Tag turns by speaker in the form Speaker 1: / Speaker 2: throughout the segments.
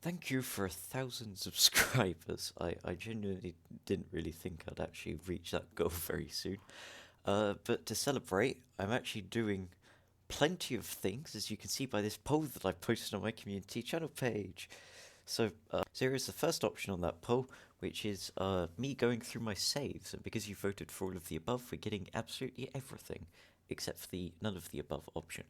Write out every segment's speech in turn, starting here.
Speaker 1: Thank you for 1,000 subscribers. I genuinely didn't really think I'd actually reach that goal very soon. But to celebrate, I'm actually doing plenty of things, as you can see by this poll that I posted on my community channel page. So here is the first option on that poll, which is me going through my saves. And because you voted for all of the above, we're getting absolutely everything, except for the none of the above option.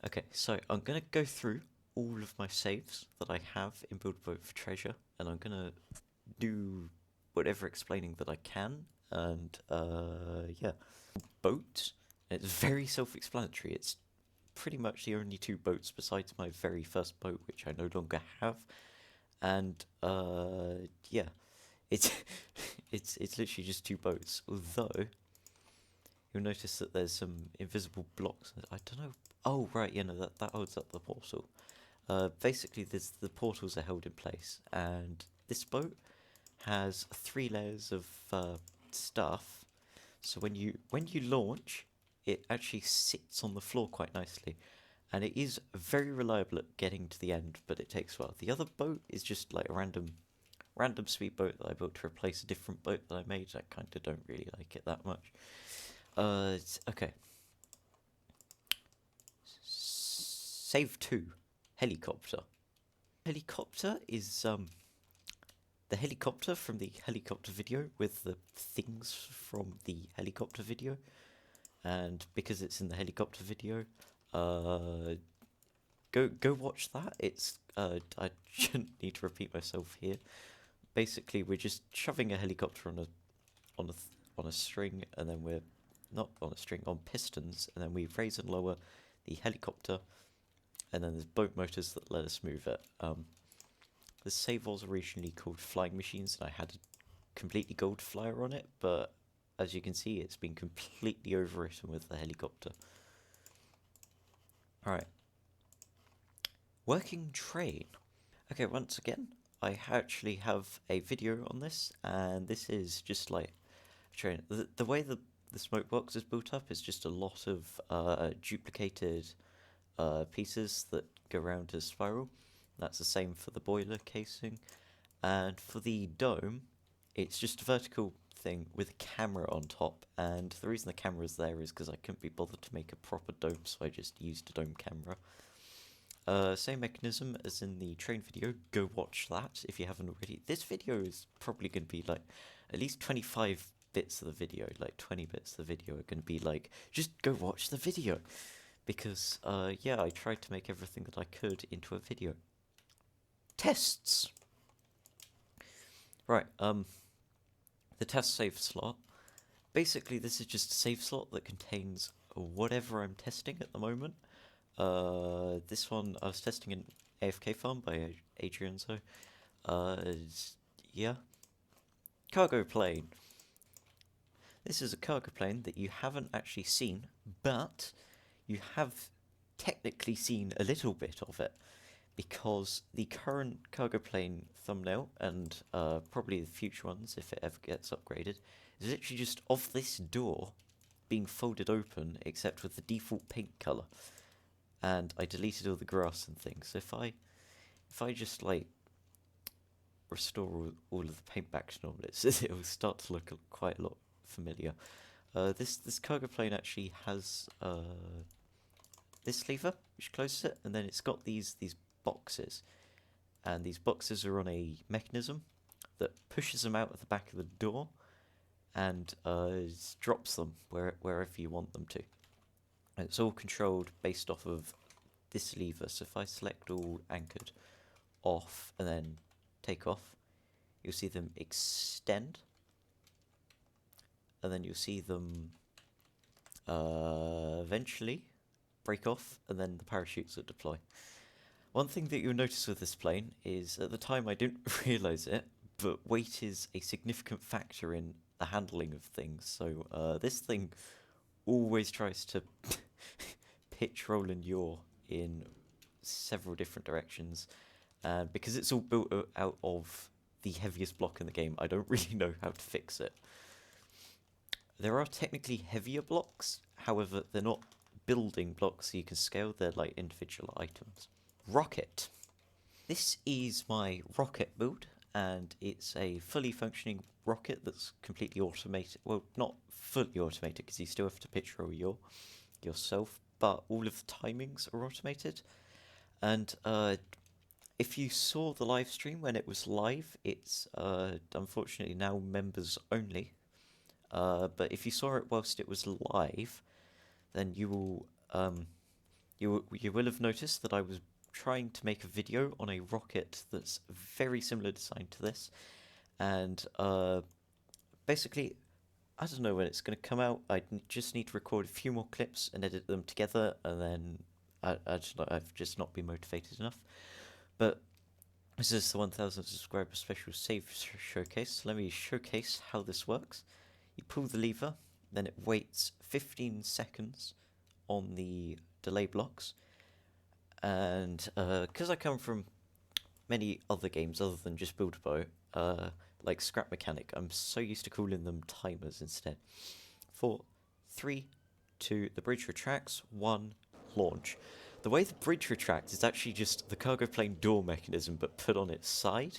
Speaker 1: Okay, so I'm going to go through all of my saves that I have in Build Boat for Treasure, and I'm going to do whatever explaining that I can, and yeah. Boat, it's very self-explanatory. It's pretty much the only two boats besides my very first boat, which I no longer have, and yeah, it's it's literally just two boats. Although you'll notice that there's some invisible blocks. I don't know. Oh right, yeah, no, that holds up the portal. Basically, the portals are held in place, and this boat has 3 layers of stuff. So when you launch, it actually sits on the floor quite nicely, and it is very reliable at getting to the end, but it takes a while. The other boat is just like a random sweet boat that I built to replace a different boat that I made. I kind of don't really like it that much. Okay. Save 2. Helicopter. Helicopter is the helicopter from the helicopter video with the things from the helicopter video, and because it's in the helicopter video, go watch that. It's I shouldn't need to repeat myself here. Basically, we're just shoving a helicopter on a on a string, and then we're not on a string, on pistons, and then we raise and lower the helicopter, and then there's boat motors that let us move it. The save was originally called Flying Machines, and I had a completely gold flyer on it, but as you can see, it's been completely overwritten with the helicopter. Alright. Working train. Okay, once again, I actually have a video on this, and this is just like a train. The way the smoke box is built up is just a lot of duplicated pieces that go around as spiral. That's the same for the boiler casing. And for the dome, it's just a vertical thing with a camera on top. And the reason the camera's there is because I couldn't be bothered to make a proper dome, so I just used a dome camera. Same mechanism as in the train video. Go watch that if you haven't already. This video is probably going to be like at least 25 bits of the video, like 20 bits of the video are going to be like, just go watch the video. Because, yeah, I tried to make everything that I could into a video. Tests! Right, the test save slot. Basically, this is just a save slot that contains whatever I'm testing at the moment. This one, I was testing an AFK farm by Adrianzo. Yeah. Cargo plane. This is a cargo plane that you haven't actually seen, but you have technically seen a little bit of it, because the current cargo plane thumbnail, and probably the future ones if it ever gets upgraded, is literally just of this door being folded open, except with the default paint colour. And I deleted all the grass and things. So if I just like restore all of the paint back to normal, it will start to look quite a lot familiar. This cargo plane actually has this lever which closes it, and then it's got these boxes, and these boxes are on a mechanism that pushes them out of the back of the door and drops them wherever you want them to. And it's all controlled based off of this lever. So if I select all anchored off and then take off, you'll see them extend, and then you'll see them eventually break off, and then the parachutes will deploy. One thing that you'll notice with this plane is, at the time I didn't realise it, but weight is a significant factor in the handling of things. So this thing always tries to pitch, roll, and yaw in several different directions. And because it's all built out of the heaviest block in the game, I don't really know how to fix it. There are technically heavier blocks, however, they're not building blocks so you can scale, they're like individual items. Rocket. This is my rocket build, and it's a fully functioning rocket that's completely automated. Well, not fully automated because you still have to pitch roll yourself, but all of the timings are automated. And if you saw the live stream when it was live, it's unfortunately now members only. But if you saw it whilst it was live, then you will have noticed that I was trying to make a video on a rocket that's very similar design to this, and basically, I don't know when it's going to come out. Just need to record a few more clips and edit them together, and then I've just not been motivated enough. But this is the 1000 subscriber special save showcase. Let me showcase how this works. You pull the lever, then it waits 15 seconds on the delay blocks. And because I come from many other games other than just Build-A-Boat, like Scrap Mechanic, I'm so used to calling them timers instead. 4, 3, 2, the bridge retracts, 1, launch. The way the bridge retracts is actually just the cargo plane door mechanism but put on its side,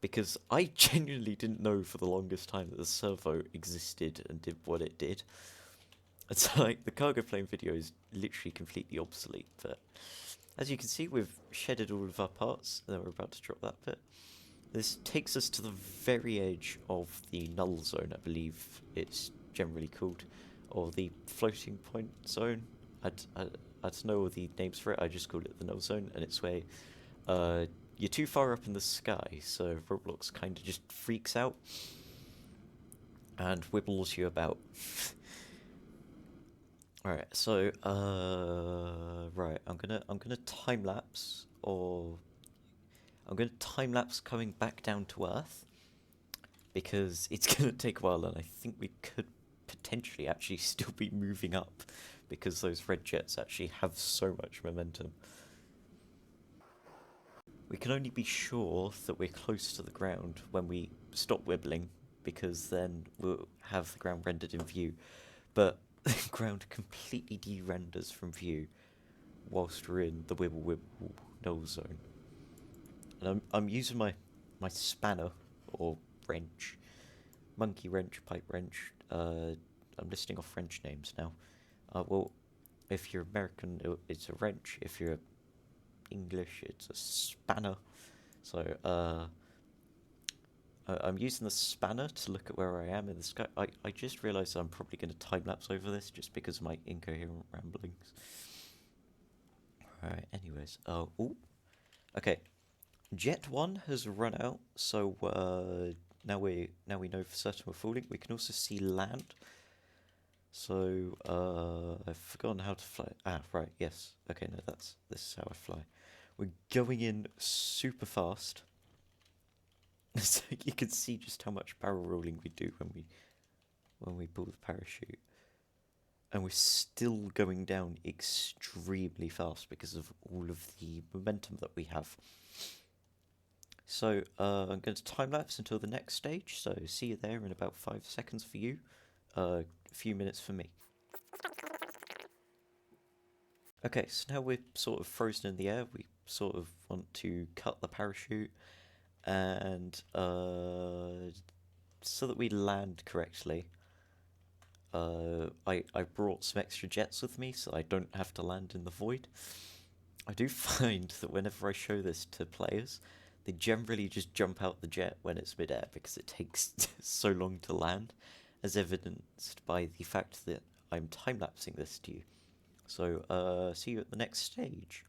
Speaker 1: because I genuinely didn't know for the longest time that the servo existed and did what it did. It's like the cargo plane video is literally completely obsolete, but as you can see, we've shedded all of our parts, and then we're about to drop that bit. This takes us to the very edge of the null zone, I believe it's generally called, or the floating point zone. I don't know all the names for it, I just called it the null zone, and it's where you're too far up in the sky, so Roblox kind of just freaks out and wibbles you about. Alright, so right, I'm gonna time lapse, or I'm gonna time lapse coming back down to Earth, because it's gonna take a while, and I think we could potentially actually still be moving up because those red jets actually have so much momentum. We can only be sure that we're close to the ground when we stop wibbling, because then we'll have the ground rendered in view. But the ground completely de-renders from view whilst we're in the wibble wibble null zone. And I'm using my spanner, or wrench, monkey wrench, pipe wrench. I'm listing off wrench names now. Well, if you're American, it's a wrench. If you're English, it's a spanner. So I'm using the spanner to look at where I am in the sky. I just realised I'm probably going to time-lapse over this just because of my incoherent ramblings. Alright, anyways. Ooh. Okay. Jet 1 has run out, so now we know for certain we're falling. We can also see land. So I've forgotten how to fly. Ah, right, yes. Okay, no, this is how I fly. We're going in super fast. So you can see just how much barrel rolling we do when we pull the parachute. And we're still going down extremely fast because of all of the momentum that we have. So I'm going to time lapse until the next stage. So see you there in about 5 seconds for you. A few minutes for me. Okay, so now we're sort of frozen in the air. We sort of want to cut the parachute, and so that we land correctly, I brought some extra jets with me so I don't have to land in the void. I do find that whenever I show this to players, they generally just jump out the jet when it's midair because it takes so long to land, as evidenced by the fact that I'm time-lapsing this to you. So, see you at the next stage.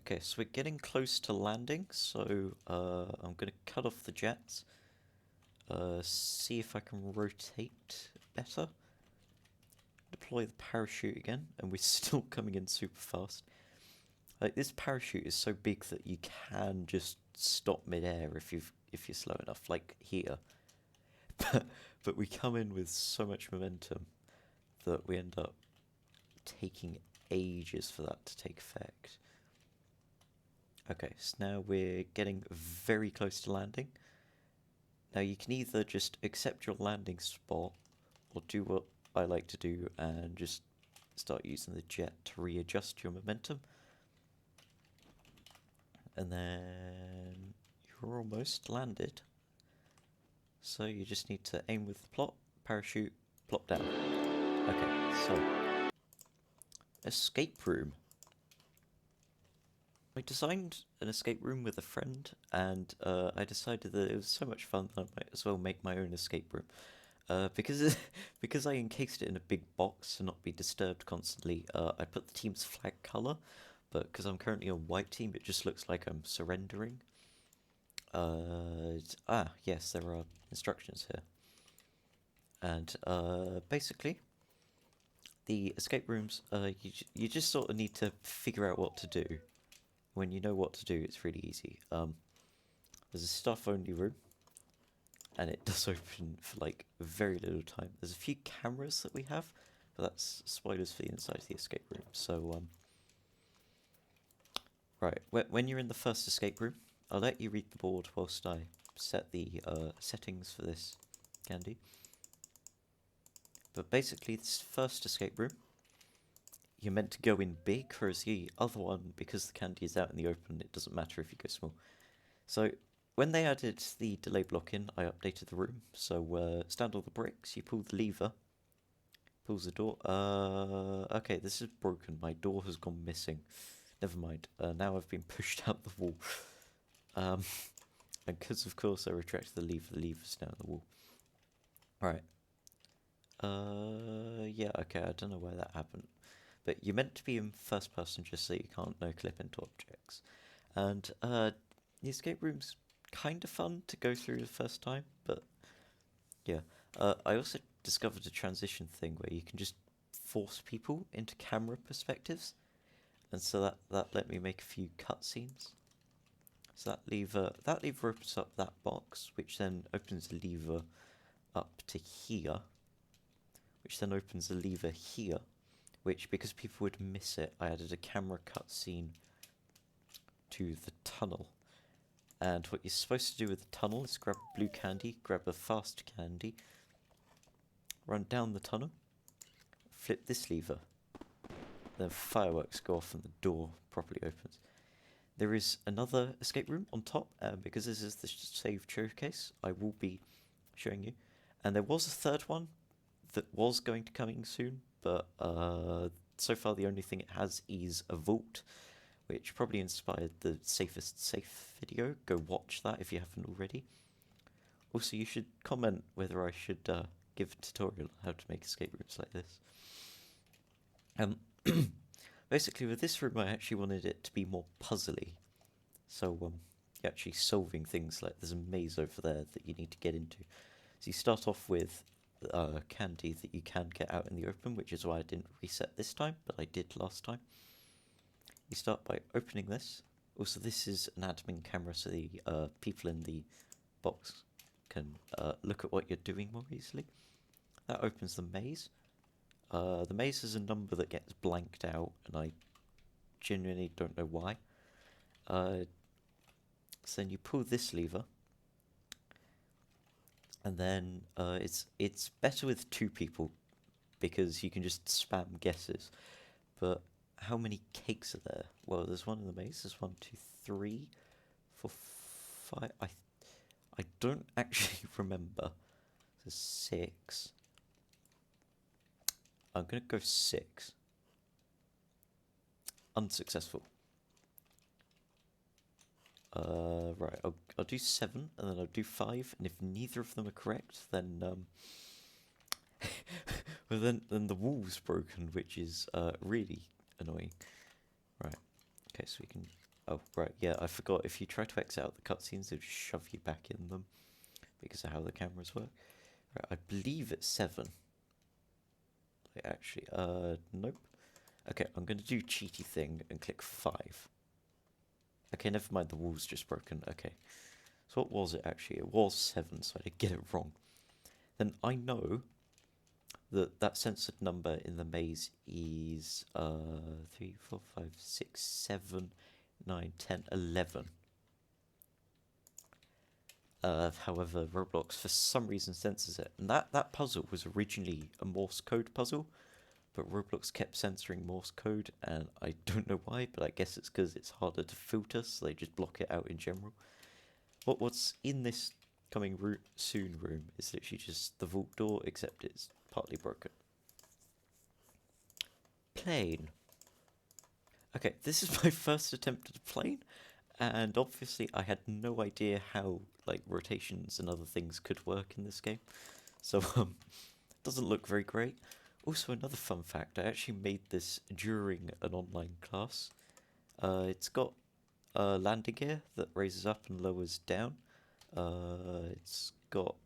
Speaker 1: Okay, so we're getting close to landing, so I'm going to cut off the jets, see if I can rotate better, deploy the parachute again, and we're still coming in super fast. Like, this parachute is so big that you can just stop mid-air if you're slow enough, like here. But we come in with so much momentum that we end up taking ages for that to take effect. Okay, so now we're getting very close to landing. Now you can either just accept your landing spot, or do what I like to do and just start using the jet to readjust your momentum. And then you're almost landed. So you just need to aim with the plot, parachute, plop down. Okay, so escape room. I designed an escape room with a friend, and I decided that it was so much fun that I might as well make my own escape room. Because because I encased it in a big box to not be disturbed constantly, I put the team's flag color, but because I'm currently a white team, it just looks like I'm surrendering. Yes, there are instructions here. And basically, the escape rooms, you just sort of need to figure out what to do. When you know what to do, it's really easy. There's a staff-only room, and it does open for like very little time. There's a few cameras that we have, but that's spoilers for the inside of the escape room. So, right, when you're in the first escape room, I'll let you read the board whilst I set the settings for this candy. But basically, this first escape room, you're meant to go in big, whereas the other one, because the candy is out in the open, it doesn't matter if you go small. So, when they added the delay block in, I updated the room. So, stand on the bricks, you pull the lever, pulls the door. Okay, this is broken. My door has gone missing. Never mind. Now I've been pushed out the wall. And because, of course, I retracted the lever's now on the wall. Right. Yeah, okay, I don't know why that happened. But you're meant to be in first person just so you can't no-clip into objects. And, the escape room's kind of fun to go through the first time, but yeah. I also discovered a transition thing where you can just force people into camera perspectives, and so that let me make a few cutscenes. So that lever opens up that box, which then opens the lever up to here, which then opens the lever here, which, because people would miss it, I added a camera cutscene to the tunnel. And what you're supposed to do with the tunnel is grab blue candy, grab a fast candy, run down the tunnel, flip this lever, then fireworks go off and the door properly opens. There is another escape room on top, because this is the saved showcase, I will be showing you. And there was a third one that was going to coming soon, but so far the only thing it has is a vault, which probably inspired the Safest Safe video. Go watch that if you haven't already. Also, you should comment whether I should give a tutorial on how to make escape rooms like this. Basically, with this room, I actually wanted it to be more puzzly. So, you're actually solving things like there's a maze over there that you need to get into. So you start off with candy that you can get out in the open, which is why I didn't reset this time, but I did last time. You start by opening this. Also, this is an admin camera, so the people in the box can look at what you're doing more easily. That opens the maze. The maze is a number that gets blanked out, and I genuinely don't know why. So then you pull this lever, and then it's better with two people because you can just spam guesses. But how many cakes are there? Well, there's one in the maze. There's 1, 2, 3, 4, 5. I don't actually remember. There's 6. I'm gonna go 6. Unsuccessful. Right. I'll do 7, and then I'll do 5, and if neither of them are correct, then well, then the wall's broken, which is really annoying. Right. Okay, so we can. Oh, right. Yeah, I forgot. If you try to exit out the cutscenes, it'll shove you back in them because of how the cameras work. Right. I believe it's 7. Wait, actually, nope. Okay, I'm gonna do cheaty thing and click 5. Okay, never mind. The wall's just broken. Okay. So what was it actually? It was 7, so I did get it wrong. Then I know that censored number in the maze is 3, 4, 5, 6, 7, 9, 10, 11. However, Roblox for some reason censors it. And that puzzle was originally a Morse code puzzle, but Roblox kept censoring Morse code, and I don't know why, but I guess it's because it's harder to filter, so they just block it out in general. What's in this coming soon room is literally just the vault door, except it's partly broken. Plane. Okay, this is my first attempt at a plane, and obviously I had no idea how like rotations and other things could work in this game, so it doesn't look very great. Also, another fun fact, I actually made this during an online class. It's got landing gear that raises up and lowers down. It's got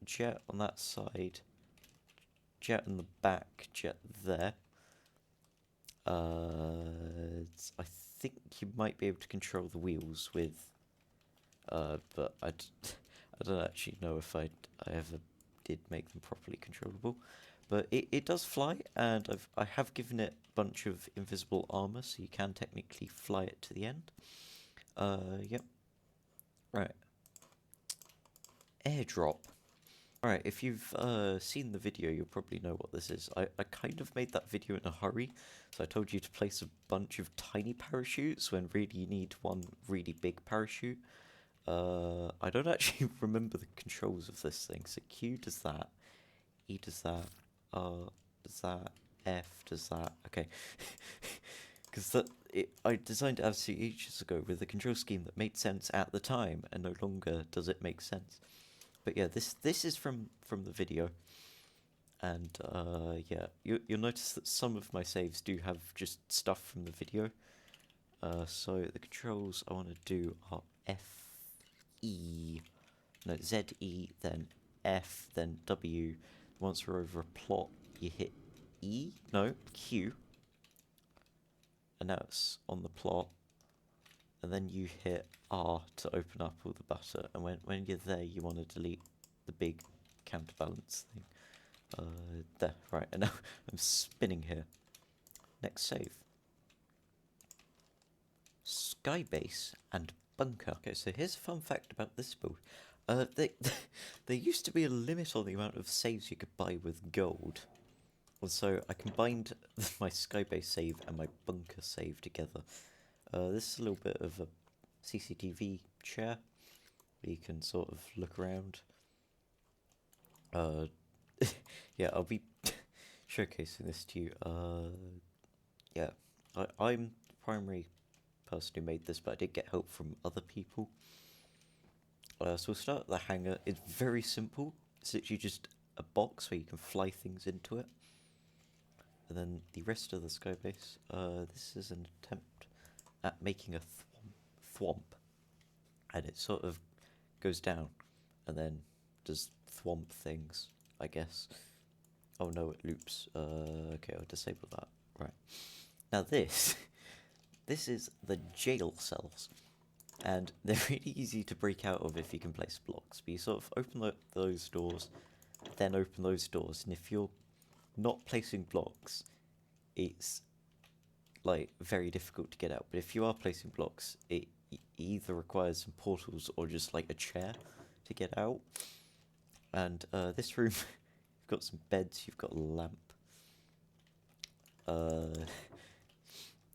Speaker 1: jet on that side, jet in the back, jet there. I think you might be able to control the wheels with, but I don't actually know if I ever did make them properly controllable. But it does fly, and I have given it a bunch of invisible armor, so you can technically fly it to the end. Yep. Right. Airdrop. Alright, if you've seen the video, you'll probably know what this is. I kind of made that video in a hurry, so I told you to place a bunch of tiny parachutes when really you need one really big parachute. I don't actually remember the controls of this thing. So Q does that, E does that, R does that, F does that. Okay. Because I designed it absolutely ages ago with a control scheme that made sense at the time, and no longer does it make sense. But yeah, this is from the video, and yeah, you'll notice that some of my saves do have just stuff from the video. So the controls I want to do are Z E, then F, then W. Once we're over a plot, you hit Q, and now it's on the plot. And then you hit R to open up all the butter, and when you're there, you want to delete the big counterbalance thing. There, right, and now I'm spinning here. Next save. Skybase and bunker. Okay, so here's a fun fact about this build. There used to be a limit on the amount of saves you could buy with gold. And so I combined my Skybase save and my bunker save together. This is a little bit of a CCTV chair where you can sort of look around. Yeah, I'll be showcasing this to you. Yeah, I'm the primary person who made this, but I did get help from other people. So we'll start at the hangar. It's very simple. It's literally just a box where you can fly things into it. And then the rest of the skybase, this is an attempt at making a thwomp, and it sort of goes down and then does thwomp things, I guess. Oh no, it loops. Okay, I'll disable that. Right. Now this is the jail cells, and they're really easy to break out of if you can place blocks. But you sort of open those doors, then open those doors, and if you're not placing blocks, it's like very difficult to get out. But if you are placing blocks, it either requires some portals or just like a chair to get out. And this room, you've got some beds, you've got a lamp.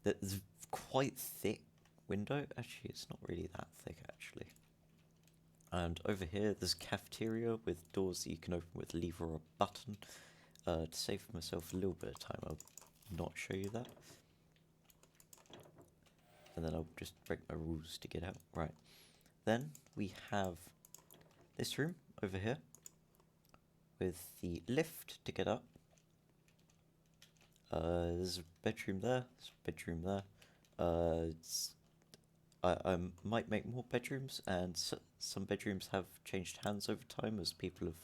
Speaker 1: There's quite thick window. Actually, it's not really that thick actually. And over here, there's a cafeteria with doors that you can open with a lever or a button. To save myself a little bit of time, I'll not show you that. And then I'll just break my rules to get out. Right. Then we have this room over here with the lift to get up. There's a bedroom there. There's a bedroom there. I might make more bedrooms, and some bedrooms have changed hands over time as people have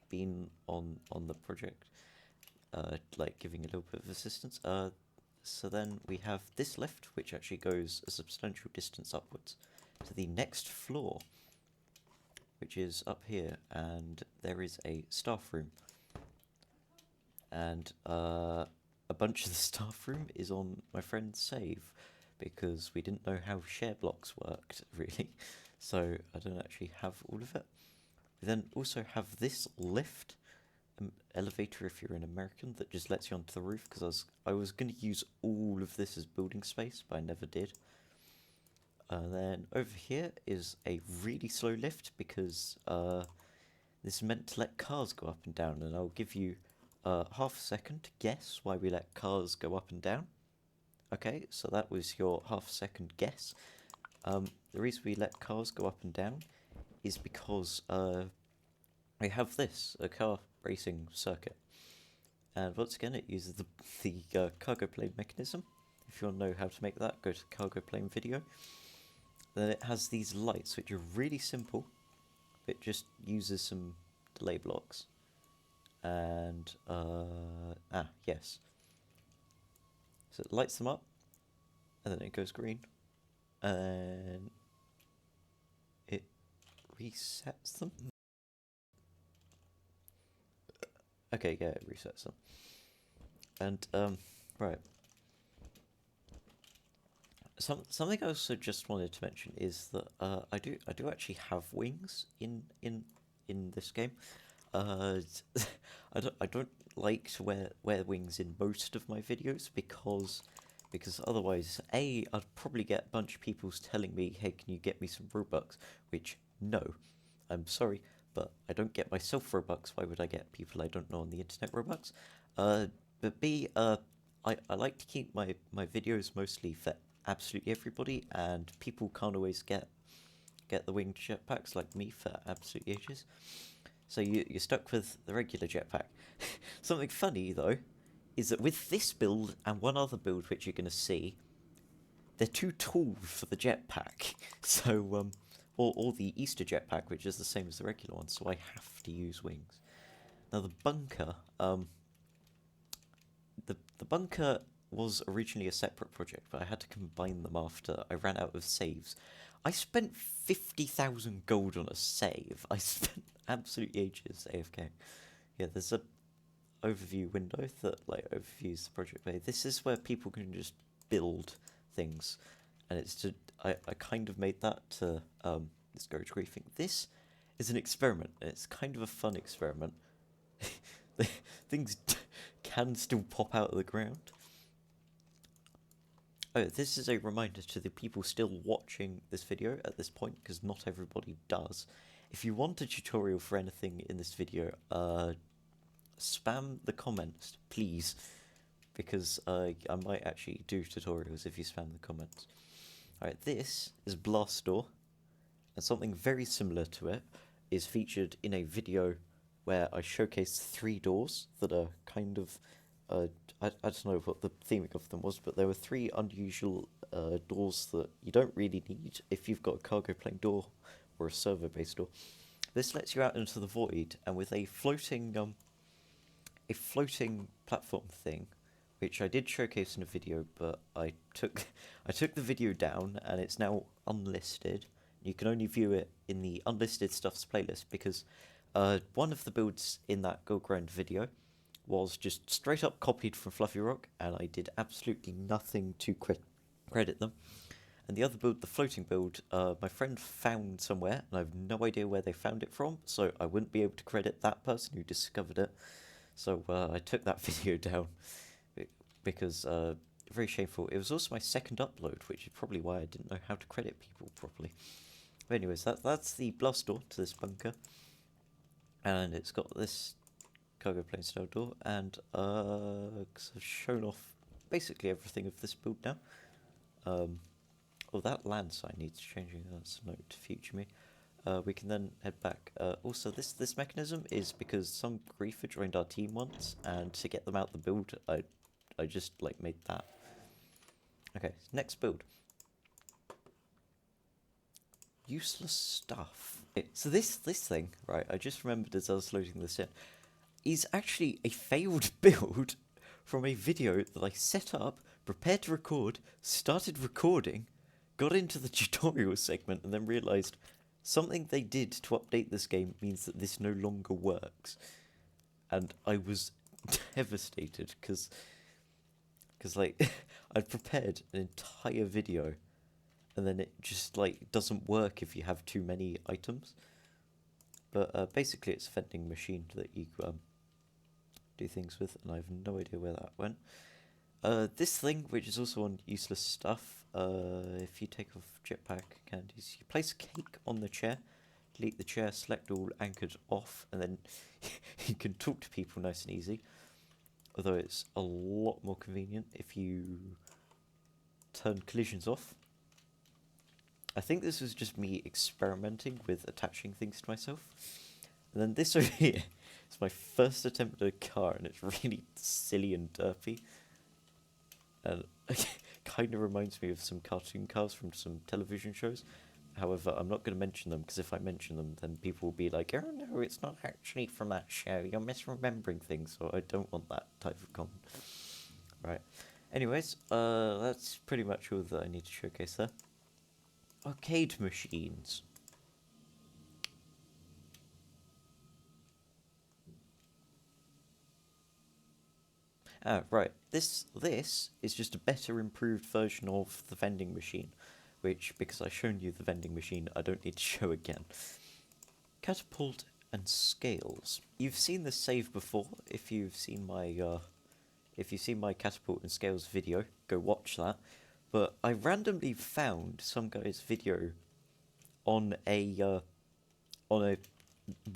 Speaker 1: been on the project, like giving a little bit of assistance. So then we have this lift, which actually goes a substantial distance upwards to the next floor, which is up here, and there is a staff room. And a bunch of the staff room is on my friend's save, because we didn't know how share blocks worked, really. so I don't actually have all of it. We then also have this lift elevator if you're an American that just lets you onto the roof, because I was going to use all of this as building space, but I never did. Then over here is a really slow lift because this is meant to let cars go up and down, and I'll give you half a second to guess why we let cars go up and down. Okay, so that was your half a second guess. The reason we let cars go up and down is because we have this, a car racing circuit. And once again, it uses the cargo plane mechanism. If you want to know how to make that, go to the cargo plane video. Then it has these lights, which are really simple. It just uses some delay blocks. And, yes. So it lights them up, and then it goes green, and it resets them. Okay, yeah, it resets them. And, right. Something I also just wanted to mention is that I do actually have wings in this game. I don't like to wear wings in most of my videos because otherwise I'd probably get a bunch of people telling me, hey, can you get me some Robux? Which, no, I'm sorry, but I don't get myself Robux. Why would I get people I don't know on the internet Robux? But B, I like to keep my videos mostly for absolutely everybody, and people can't always get the winged jetpacks like me for absolutely ages. So you're stuck with the regular jetpack. Something funny though is that with this build and one other build which you're gonna see, they're too tall for the jetpack. So or the Easter jetpack, which is the same as the regular one. So I have to use wings. Now the bunker, the bunker was originally a separate project, but I had to combine them after I ran out of saves. I spent 50,000 gold on a save. I spent absolutely ages AFK. Yeah, there's a overview window that overviews the project bay. This is where people can just build things, and it's to I kind of made that to discourage griefing. This is an experiment. It's kind of a fun experiment. Things can still pop out of the ground. Oh, this is a reminder to the people still watching this video at this point, because not everybody does. If you want a tutorial for anything in this video, spam the comments, please, because I might actually do tutorials if you spam the comments. Alright, this is Blast Door, and something very similar to it is featured in a video where I showcased 3 doors that are kind of, I don't know what the theming of them was, but there were 3 unusual doors that you don't really need if you've got a cargo plane door or a server-based door. This lets you out into the void, and with a floating platform thing, which I did showcase in a video, but I took the video down, and it's now unlisted. You can only view it in the unlisted stuffs playlist, because one of the builds in that Go Grind video was just straight up copied from Fluffy Rock, and I did absolutely nothing to credit them. And the other build, the floating build, my friend found somewhere, and I have no idea where they found it from, so I wouldn't be able to credit that person who discovered it. So I took that video down, because very shameful. It was also my second upload, which is probably why I didn't know how to credit people properly. But anyways, that's the blast door to this bunker, and it's got this cargo plane style door, and I've shown off basically everything of this build now. Oh, that land sign needs changing. That's a note to future me. We can then head back. Also, this mechanism is because some griefer joined our team once, and to get them out the build, I just made that. Okay, next build. Useless stuff. Okay, so this thing, right? I just remembered as I was loading this in, is actually a failed build from a video that I set up, prepared to record, started recording, got into the tutorial segment, and then realised something they did to update this game means that this no longer works. And I was devastated, because I'd prepared an entire video, and then it just like doesn't work if you have too many items. But basically, it's a vending machine that you do things with, and I have no idea where that went. This thing, which is also on useless stuff, if you take off jetpack candies, you place a cake on the chair, delete the chair, select all anchored off, and then you can talk to people nice and easy. Although it's a lot more convenient if you turn collisions off. I think this was just me experimenting with attaching things to myself. And then this over here is my first attempt at a car, and it's really silly and derpy. And it kind of reminds me of some cartoon cars from some television shows. However, I'm not going to mention them, because if I mention them, then people will be like, oh no, it's not actually from that show, you're misremembering things, so I don't want that type of comment. Right. Anyways, that's pretty much all that I need to showcase there. Arcade machines. Ah, right. This is just a better improved version of the vending machine, which, because I've shown you the vending machine, I don't need to show again. Catapult and scales. You've seen this save before. If you've seen my catapult and scales video, go watch that. But I randomly found some guy's video on a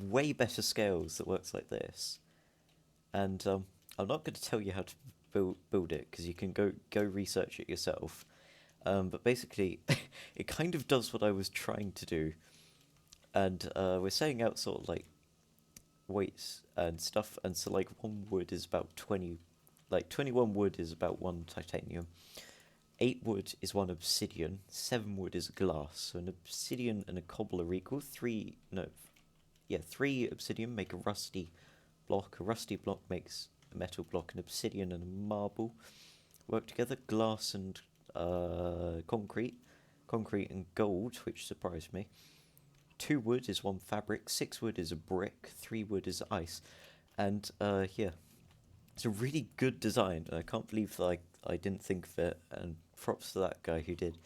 Speaker 1: way better scales that works like this, and I'm not going to tell you how to build it, because you can go research it yourself. But basically, it kind of does what I was trying to do, and we're saying out sort of like weights and stuff, and so like 1 wood is about 20, like 21 wood is about 1 titanium. 8 wood is 1 obsidian, 7 wood is glass, so an obsidian and a cobble are equal. 3 obsidian make a rusty block makes a metal block, an obsidian and a marble work together. Glass and concrete and gold, which surprised me. 2 wood is 1 fabric, 6 wood is a brick, 3 wood is ice, and yeah, it's a really good design, and I can't believe that I didn't think of it, and props to that guy who did.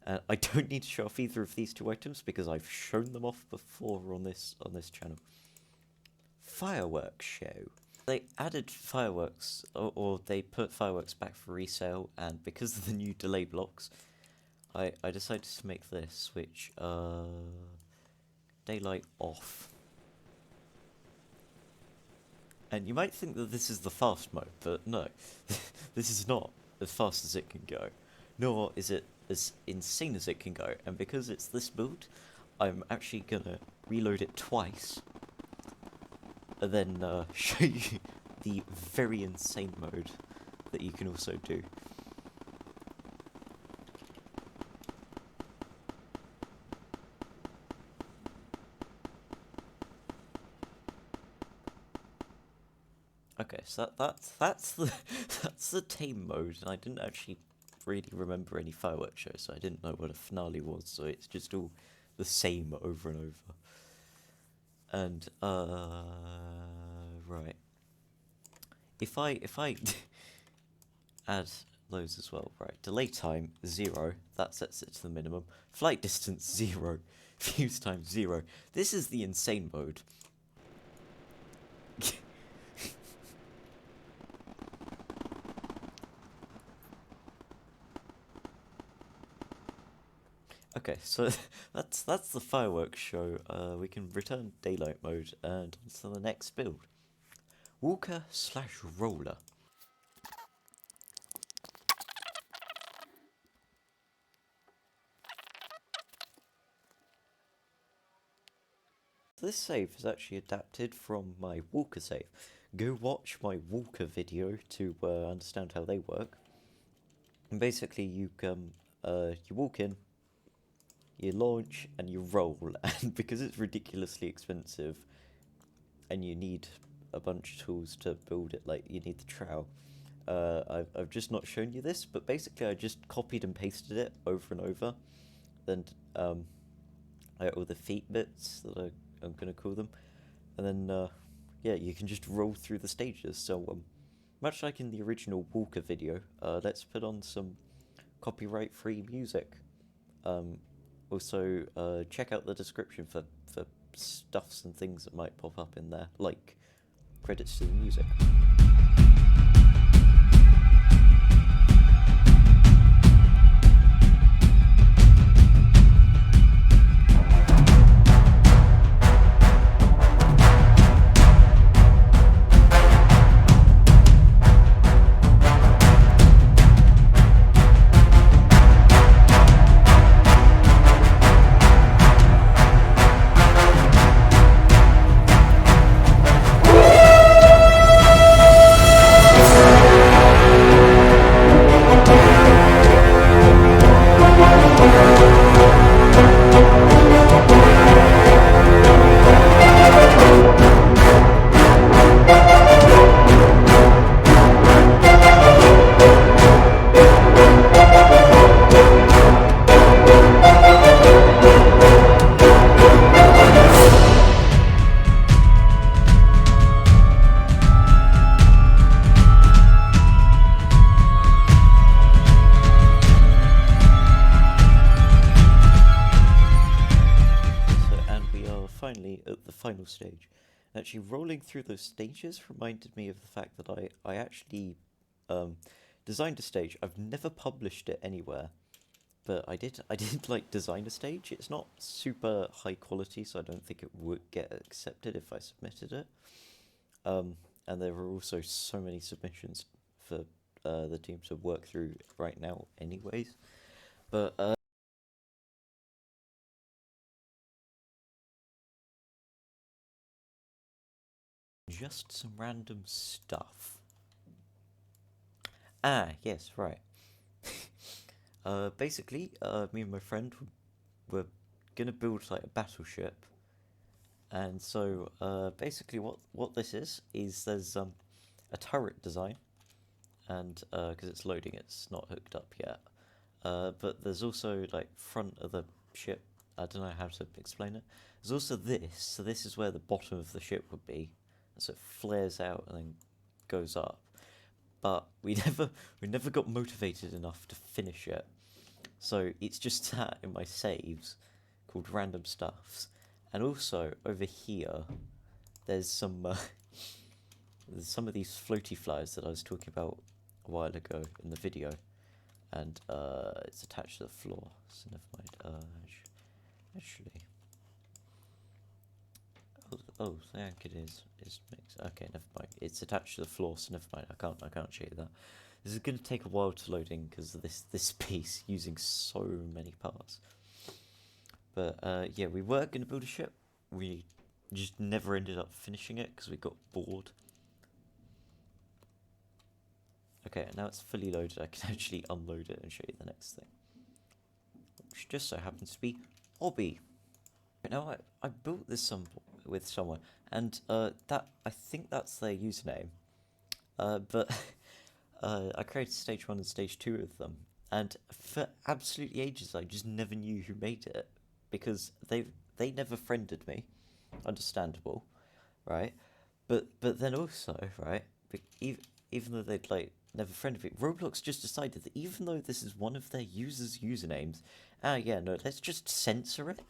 Speaker 1: I don't need to show off either of these 2 items, because I've shown them off before on this channel. Fireworks show. They added fireworks, or they put fireworks back for resale, and because of the new delay blocks, I decided to make this, which, daylight off. And you might think that this is the fast mode, but no, this is not as fast as it can go, nor is it as insane as it can go, and because it's this build, I'm actually gonna reload it twice, and then show you the very insane mode that you can also do. Okay, so that's the that's the tame mode, and I didn't actually really remember any fireworks shows, so I didn't know what a finale was, so it's just all the same over and over. And right. If I add those as well, right? Delay time 0, that sets it to the minimum. Flight distance 0, fuse time 0. This is the insane mode. Okay, so that's the fireworks show. We can return daylight mode and on to the next build. Walker/roller. This save is actually adapted from my Walker save. Go watch my Walker video to understand how they work. And basically, you walk in, you launch, and you roll. And because it's ridiculously expensive, and you need a bunch of tools to build it, like you need the trowel. I've just not shown you this, but basically I just copied and pasted it over and over. Then all the feet bits that I'm gonna call them, and then yeah, you can just roll through the stages. So much like in the original Walker video, let's put on some copyright-free music. Also, check out the description for stuffs and things that might pop up in there, like credits to the music. Finally at the final stage. Actually, rolling through those stages reminded me of the fact that I actually designed a stage. I've never published it anywhere, but I did like design a stage. It's not super high quality, so I don't think it would get accepted if I submitted it. And there are also so many submissions for the team to work through right now anyways. But just some random stuff. Ah, yes, right. Basically, me and my friend were gonna build like a battleship, and so basically what this is there's a turret design, and because it's loading, it's not hooked up yet. But there's also like front of the ship. I don't know how to explain it. There's also this. So this is where the bottom of the ship would be. So it flares out and then goes up. But we never got motivated enough to finish it. So it's just sat in my saves called random stuffs. And also over here there's some there's some of these floaty flyers that I was talking about a while ago in the video. And it's attached to the floor, so never mind. Actually, oh, I think it is mixed. Okay, never mind. It's attached to the floor, so never mind. I can't show you that. This is going to take a while to load in because of this piece using so many parts. But yeah, we were going to build a ship. We just never ended up finishing it because we got bored. Okay, now it's fully loaded. I can actually unload it and show you the next thing, which just so happens to be Hobby. Now I built this with someone, and that I think that's their username. But I created stage 1 and stage 2 of them, and for absolutely ages I just never knew who made it because they never friended me. Understandable, right? But then also, right? Even though they'd like never friended me, Roblox just decided that even though this is one of their users' usernames, yeah, no, let's just censor it.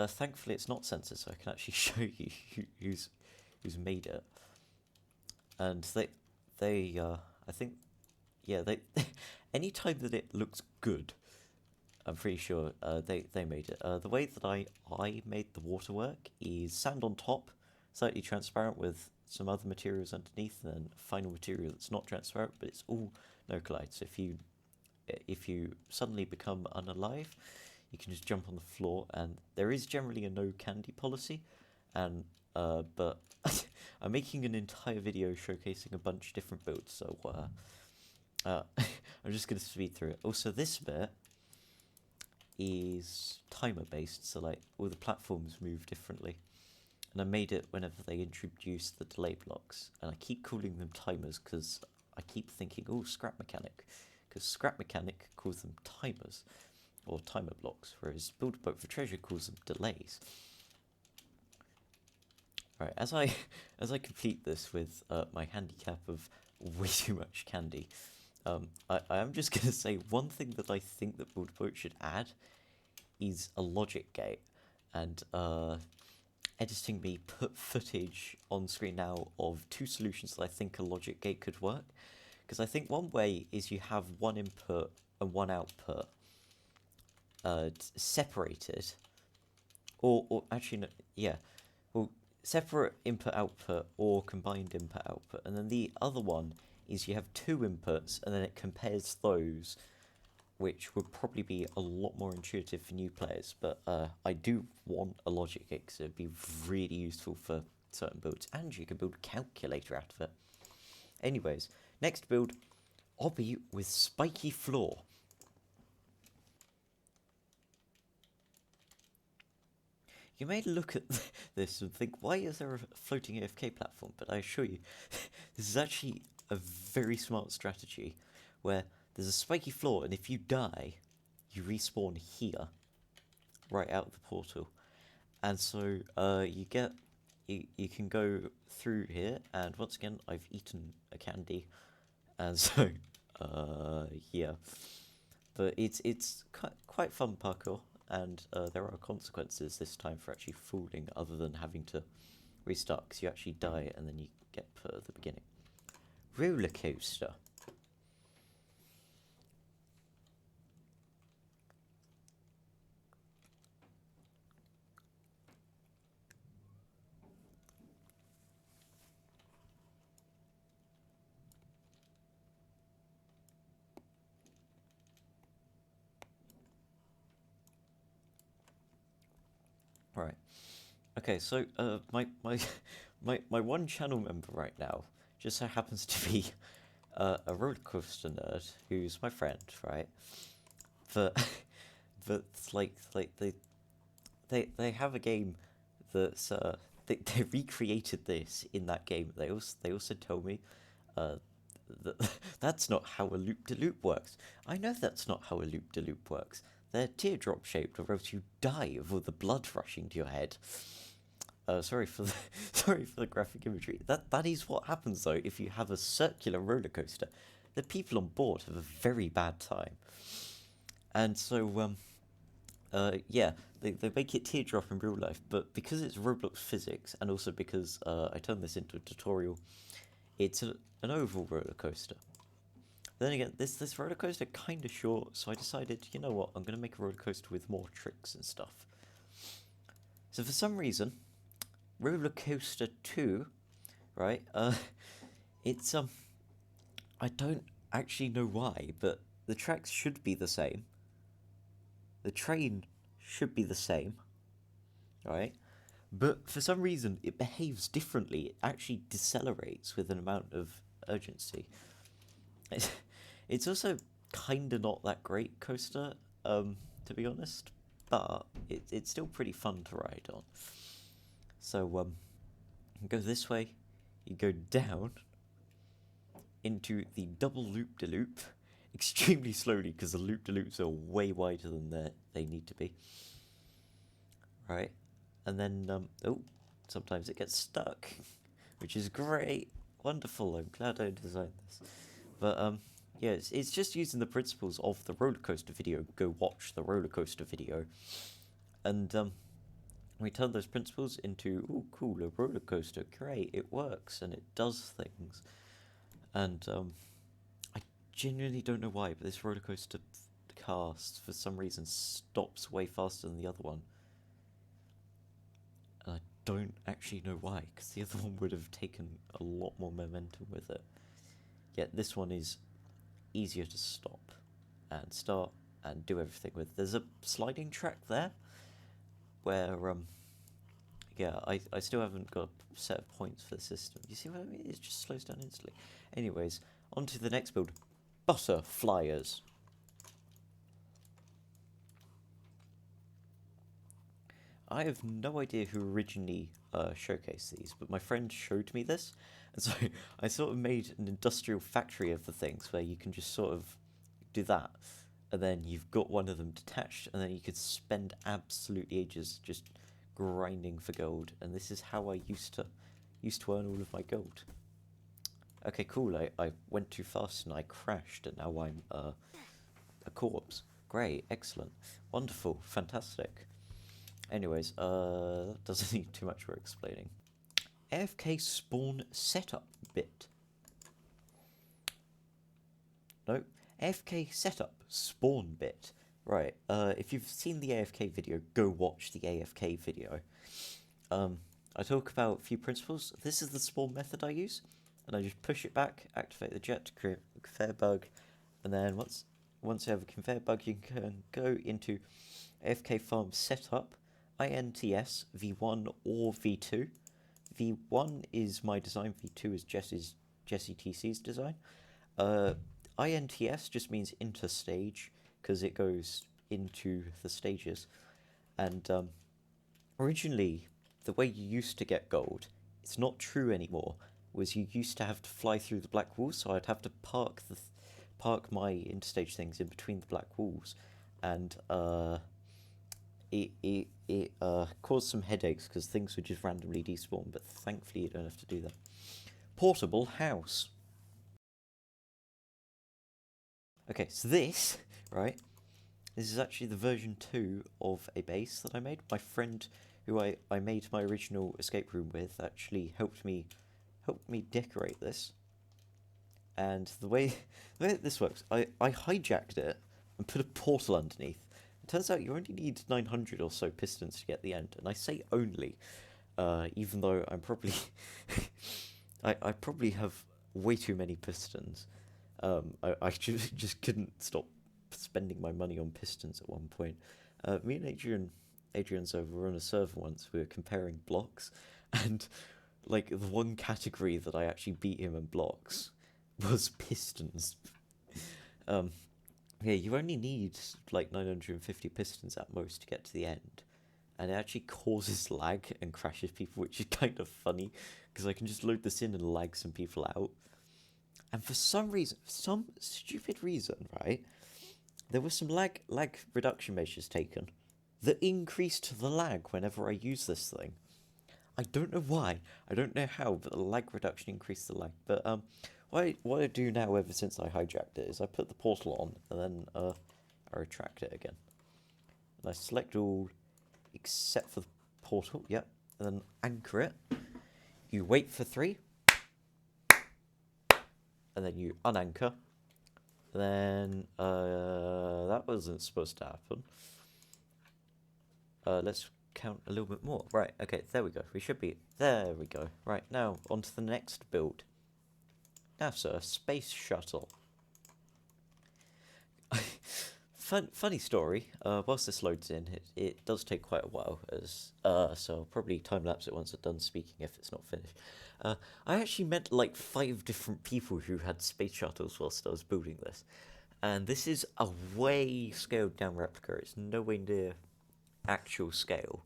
Speaker 1: Thankfully, it's not censored, so I can actually show you who's made it. And I think, yeah, they anytime that it looks good, I'm pretty sure they made it. The way that I made the waterwork is sand on top, slightly transparent with some other materials underneath, and then final material that's not transparent, but it's all no collide. So if you suddenly become unalive, you can just jump on the floor, and there is generally a no candy policy, and but I'm making an entire video showcasing a bunch of different builds, so I'm just gonna speed through it. Also, this bit is timer based, so like all the platforms move differently, and I made it whenever they introduced the delay blocks, and I keep calling them timers because I keep thinking, oh, scrap mechanic, because scrap mechanic calls them timers or timer blocks, whereas Build a Boat for Treasure calls them delays. Right, as I complete this with my handicap of way too much candy, I am just going to say one thing that I think that Build Boat should add is a logic gate. And editing me put footage on screen now of two solutions that I think a logic gate could work. Because I think one way is you have one input and one output separated. Or actually, no, yeah. Well, separate input output or combined input output. And then the other one is you have two inputs and then it compares those, which would probably be a lot more intuitive for new players. But I do want a logic gate because it would be really useful for certain builds. And you can build a calculator out of it. Anyways, next build, obby with spiky floor. You may look at this and think, why is there a floating AFK platform? But I assure you, this is actually a very smart strategy where there's a spiky floor, and if you die, you respawn here, right out of the portal. And so you can go through here, and once again, I've eaten a candy, and so, yeah. But it's quite fun parkour. And there are consequences this time for actually falling, other than having to restart, because you actually die and then you get put at the beginning. Roller coaster. Right. Okay, so my one channel member right now just so happens to be a roller coaster nerd who's my friend, right? But but like they have a game that's they recreated this in that game. They also told me that that's not how a loop-de-loop works. I know that's not how a loop-de-loop works. They're teardrop shaped, or else you die of all the blood rushing to your head. Sorry for the sorry for the graphic imagery. That is what happens though if you have a circular roller coaster. The people on board have a very bad time, and so yeah, they make it teardrop in real life, but because it's Roblox physics, and also because I turned this into a tutorial, it's an oval roller coaster. Then again, this roller coaster kind of short, so I decided, you know what, I'm gonna make a roller coaster with more tricks and stuff. So for some reason, Roller Coaster 2, right? It's I don't actually know why, but the tracks should be the same. The train should be the same, right? But for some reason, it behaves differently. It actually decelerates with an amount of urgency. It's also kind of not that great coaster, to be honest, but it's still pretty fun to ride on. So, you go this way, you go down into the double loop-de-loop extremely slowly because the loop-de-loops are way wider than they need to be. Right? And then, oh, sometimes it gets stuck, which is great. Wonderful, I'm glad I designed this. But, yeah, it's just using the principles of the roller coaster video. Go watch the roller coaster video. And, we turn those principles into, oh, cool, a roller coaster. Great, it works and it does things. And I genuinely don't know why, but this roller coaster cast, for some reason, stops way faster than the other one. And I don't actually know why, because the other one would have taken a lot more momentum with it. Yet this one is easier to stop and start and do everything with. There's a sliding track there where yeah, I still haven't got a set of points for the system. You see what I mean? It just slows down instantly. Anyways, on to the next build. Butterflyers. I have no idea who originally showcased these, but my friend showed me this, and so I sort of made an industrial factory of the things where you can just sort of do that, and then you've got one of them detached, and then you could spend absolutely ages just grinding for gold. And this is how I used to earn all of my gold. Okay, cool. I went too fast and I crashed, and now I'm a corpse. Great, excellent, wonderful, fantastic. Anyways, that doesn't need too much for explaining. AFK spawn setup bit. No, AFK setup spawn bit. Right, if you've seen the AFK video, go watch the AFK video. I talk about a few principles. This is the spawn method I use, and I just push it back, activate the jet to create a conveyor bug, and then once you have a conveyor bug, you can go into AFK farm setup, INTS V1 or V2. V1 is my design, V2 is Jesse TC's design. INTS just means interstage because it goes into the stages. And originally, the way you used to get gold, it's not true anymore, was you used to have to fly through the black walls, so I'd have to park my interstage things in between the black walls, and it caused some headaches because things would just randomly despawn, but thankfully you don't have to do that. Portable house. Okay, so this, right, this is actually the version 2 of a base that I made. My friend who I made my original escape room with actually helped me decorate this. And the way this works, I hijacked it and put a portal underneath. It turns out you only need 900 or so pistons to get the end, and I say only, even though I'm probably I probably have way too many pistons. I just couldn't stop spending my money on pistons at one point. Me and Adrian's over were on a server once. We were comparing blocks, and like the one category that I actually beat him in blocks was pistons. Yeah, you only need like 950 pistons at most to get to the end, and it actually causes lag and crashes people, which is kind of funny because I can just load this in and lag some people out. And for some reason, some stupid reason, right, there was some lag reduction measures taken that increased the lag whenever I use this thing. I don't know why, I don't know how, but the lag reduction increased the lag. But what I do now ever since I hijacked it is I put the portal on and then I retract it again. And I select all except for the portal, yep, and then anchor it. You wait for 3, and then you unanchor. Then that wasn't supposed to happen. Let's count a little bit more. Right, okay, there we go. We should be... There we go. Right, now, on to the next build. NASA Space Shuttle. Funny story. Whilst this loads in, it does take quite a while, as so I'll probably time-lapse it once I'm done speaking if it's not finished. I actually met like 5 different people who had space shuttles whilst I was building this. And this is a way scaled down replica. It's nowhere near actual scale.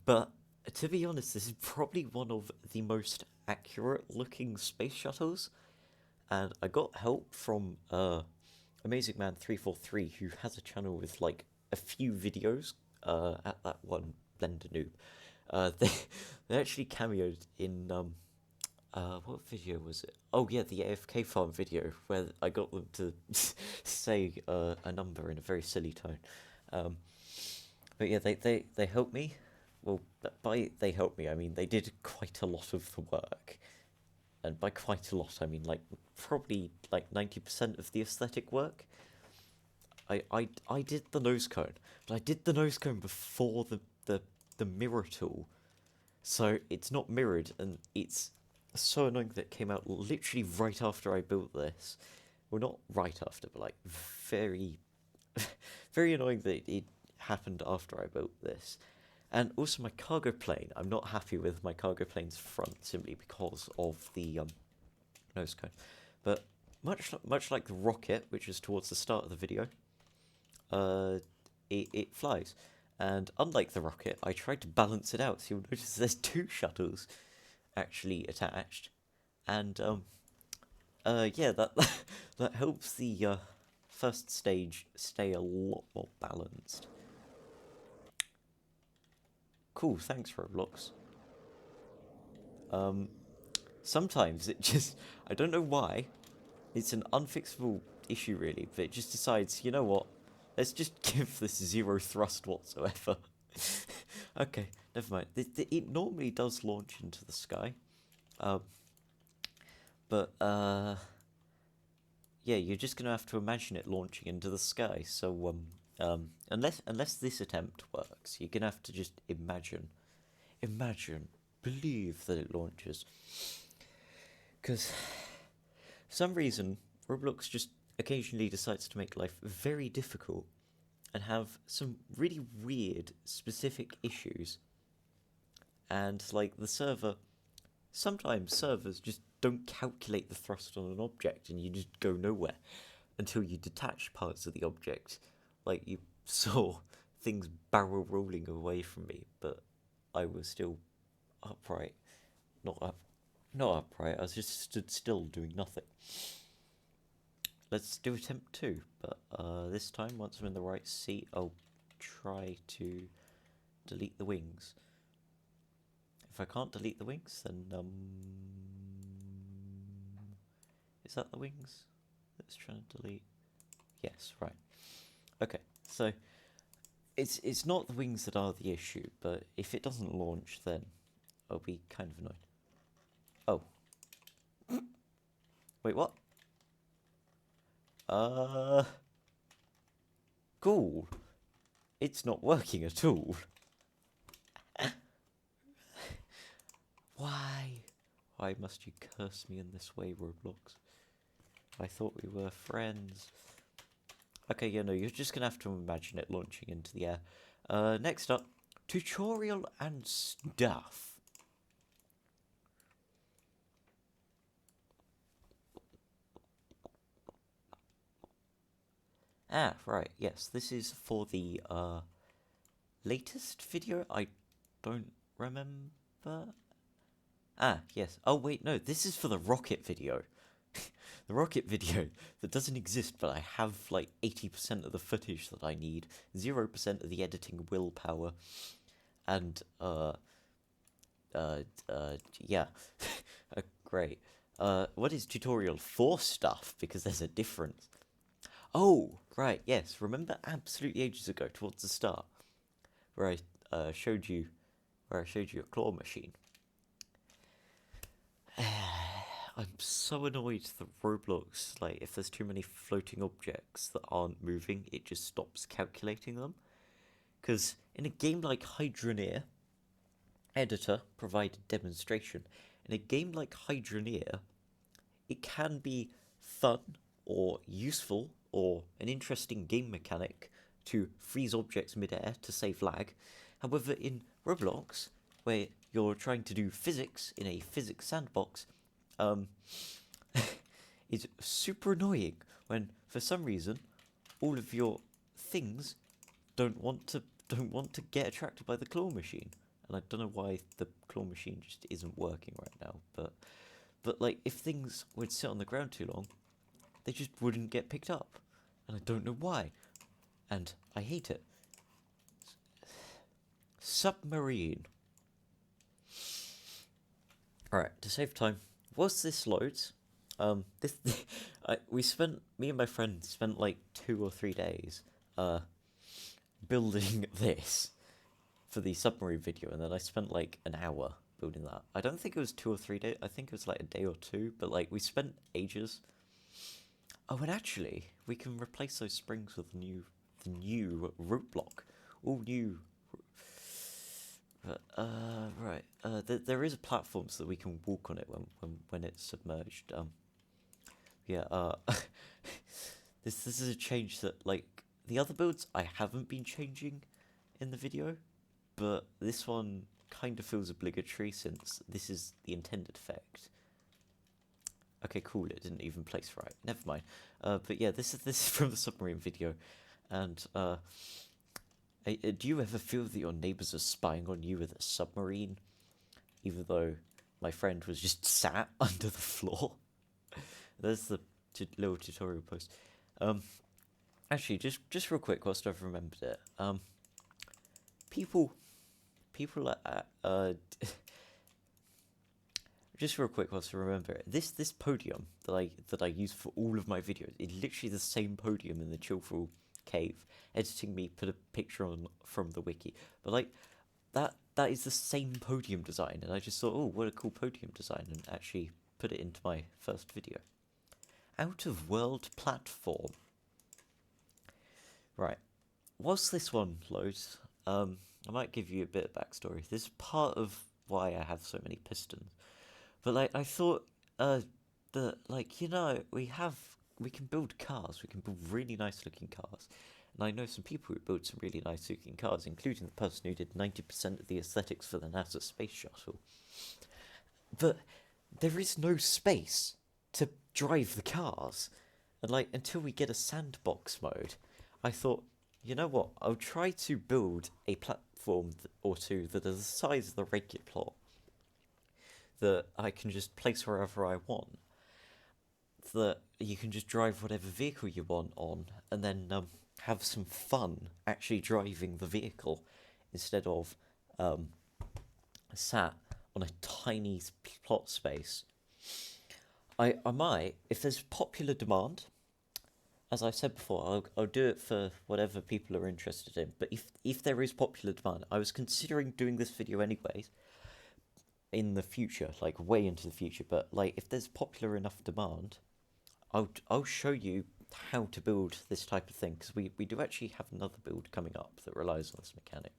Speaker 1: But to be honest, this is probably one of the most accurate looking space shuttles. And I got help from Amazing Man 343, who has a channel with like a few videos at that one Blender Noob. They actually cameoed in what video was it? Oh yeah, the AFK farm video where I got them to say a number in a very silly tone. But yeah, they helped me. Well, by they helped me, I mean they did quite a lot of the work. And by quite a lot, I mean like probably like 90% of the aesthetic work. I did the nose cone, but I did the nose cone before the mirror tool. So it's not mirrored, and it's so annoying that it came out literally right after I built this. Well, not right after, but like very, very annoying that it happened after I built this. And also my cargo plane, I'm not happy with my cargo plane's front simply because of the nose cone. But much like the rocket, which is towards the start of the video, it flies. And unlike the rocket, I tried to balance it out, so you'll notice there's 2 shuttles actually attached. And yeah, that helps the first stage stay a lot more balanced. Cool, thanks Roblox. sometimes it just, I don't know why, it's an unfixable issue really, but it just decides, you know what, let's just give this zero thrust whatsoever. Okay, never mind. It normally does launch into the sky, um, but yeah, you're just gonna have to imagine it launching into the sky. So unless this attempt works, you're gonna have to just imagine, believe that it launches. Because for some reason, Roblox just occasionally decides to make life very difficult and have some really weird, specific issues. And, like, sometimes servers just don't calculate the thrust on an object and you just go nowhere until you detach parts of the object. Like, you saw things barrel rolling away from me, but I was still upright. Not upright, I was just stood still doing nothing. Let's do attempt 2, but this time, once I'm in the right seat, I'll try to delete the wings. If I can't delete the wings, then, is that the wings that's trying to delete? Yes, right. Okay, so it's not the wings that are the issue, but if it doesn't launch, then I'll be kind of annoyed. Oh. Wait, what? Cool. It's not working at all. Why? Why must you curse me in this way, Roblox? I thought we were friends. Okay, yeah, no, you're just gonna have to imagine it launching into the air. Next up, tutorial and stuff. Ah, right, yes, this is for the, latest video? I don't remember. Ah, yes. Oh, wait, no, this is for the rocket video. The rocket video that doesn't exist, but I have like 80% of the footage that I need, 0% of the editing willpower, and, yeah. Great. What is tutorial for stuff? Because there's a difference. Oh, right, yes. Remember absolutely ages ago, towards the start, where I showed you a claw machine. I'm so annoyed that Roblox, like, if there's too many floating objects that aren't moving, it just stops calculating them. Because in a game like Hydroneer, editor provided demonstration. In a game like Hydroneer, it can be fun or useful or an interesting game mechanic to freeze objects midair to save lag. However, in Roblox, where you're trying to do physics in a physics sandbox, it's super annoying when, for some reason, all of your things don't want to get attracted by the claw machine, and I don't know why the claw machine just isn't working right now. But like, if things would sit on the ground too long, they just wouldn't get picked up, and I don't know why, and I hate it. Submarine. Alright, to save time, whilst this loads, me and my friend spent like 2 or 3 days, building this for the submarine video, and then I spent like an hour building that. I don't think it was 2 or 3 days, I think it was like a day or two, but like, we spent ages. Oh, and actually, we can replace those springs with the new root block. All new. Right. There is a platform so that we can walk on it when it's submerged. Yeah. This is a change that, like, the other builds I haven't been changing in the video, but this one kind of feels obligatory since this is the intended effect. Okay, cool, it didn't even place right. Never mind. But yeah, this is from the submarine video, and do you ever feel that your neighbors are spying on you with a submarine, even though my friend was just sat under the floor? There's the little tutorial post. Actually, just real quick, whilst I've remembered it, people just real quick whilst I remember it, this podium that I use for all of my videos is literally the same podium in the Chillful cave. Editing me put a picture on from the wiki, but like that is the same podium design, and I just thought, oh, what a cool podium design, and actually put it into my first video. Out of world platform. Right. Whilst this one loads, I might give you a bit of backstory. This is part of why I have so many pistons. But like I thought that like, you know, we can build cars, we can build really nice looking cars. And I know some people who build some really nice looking cars, including the person who did 90% of the aesthetics for the NASA space shuttle. But there is no space to drive the cars. And like until we get a sandbox mode, I thought, you know what, I'll try to build a platform or two that are the size of the regular plot that I can just place wherever I want, that you can just drive whatever vehicle you want on, and then have some fun actually driving the vehicle instead of sat on a tiny plot space. I might, if there's popular demand, as I said before, I'll do it for whatever people are interested in. But if there is popular demand, I was considering doing this video anyways, in the future, like way into the future. But like, if there's popular enough demand, I'll show you how to build this type of thing, because we do actually have another build coming up that relies on this mechanic.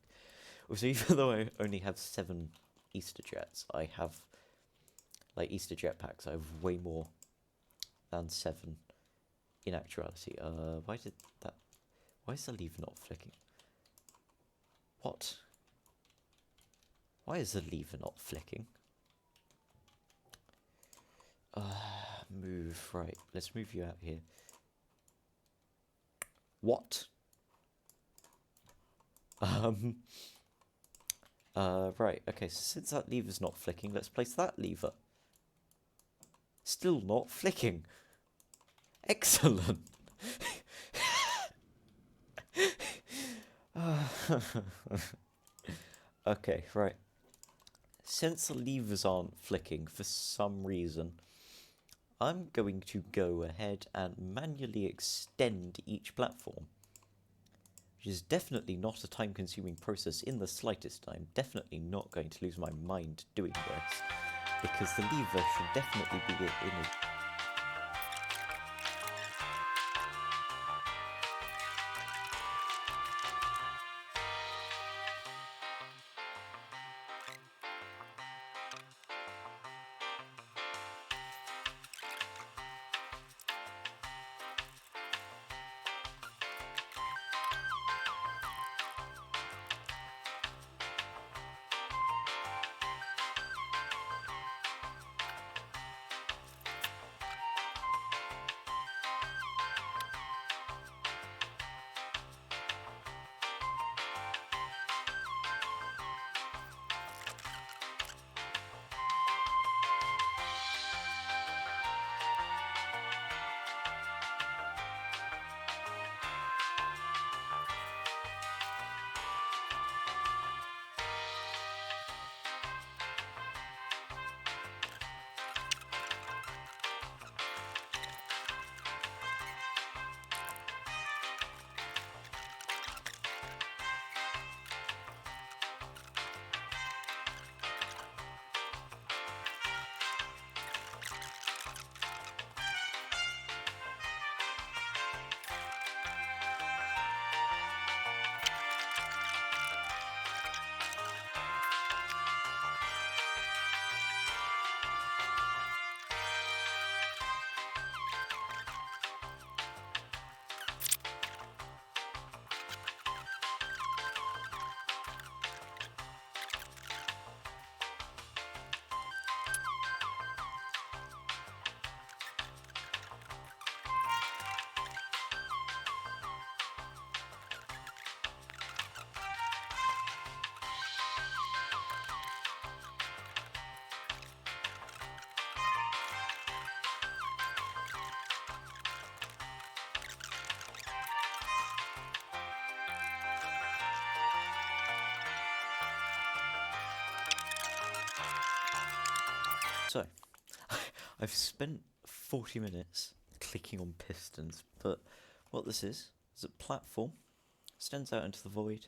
Speaker 1: Also, even though I only have 7 Easter jets, I have like Easter jetpacks. I have way more than 7 in actuality. Why is the lever not flicking? What? Why is the lever not flicking? Move, right. Let's move you out here. What? Right, okay, so since that lever's not flicking, let's place that lever. Still not flicking. Excellent. Okay, right. Since the levers aren't flicking for some reason, I'm going to go ahead and manually extend each platform, which is definitely not a time-consuming process in the slightest. I'm definitely not going to lose my mind doing this, because the lever should definitely be in a... So, I've spent 40 minutes clicking on pistons, but what this is a platform, extends out into the void.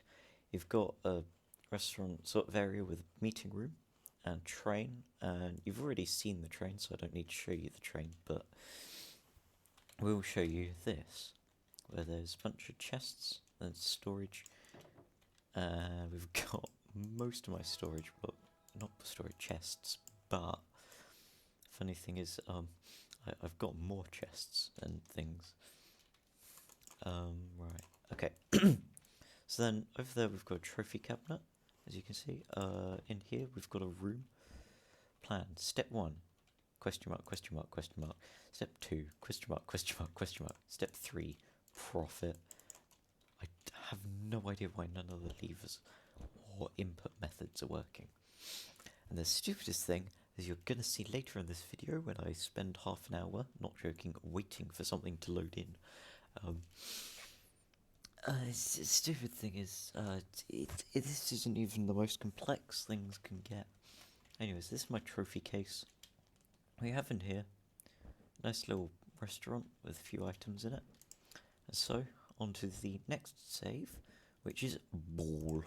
Speaker 1: You've got a restaurant sort of area with a meeting room and train, and you've already seen the train, so I don't need to show you the train, but we'll show you this, where there's a bunch of chests and storage, and we've got most of my storage, but not storage chests, but funny thing is, I've got more chests and things. Right, okay. So then over there we've got a trophy cabinet, as you can see. In here we've got a room plan. Step 1, question mark, question mark, question mark. Step 2, question mark, question mark, question mark. Step 3, profit. I have no idea why none of the levers or input methods are working. And the stupidest thing is you're going to see later in this video when I spend half an hour, not joking, waiting for something to load in. Stupid thing is, this isn't even the most complex things can get. Anyways, this is my trophy case. We have in here a nice little restaurant with a few items in it. And so, on to the next save, which is ball.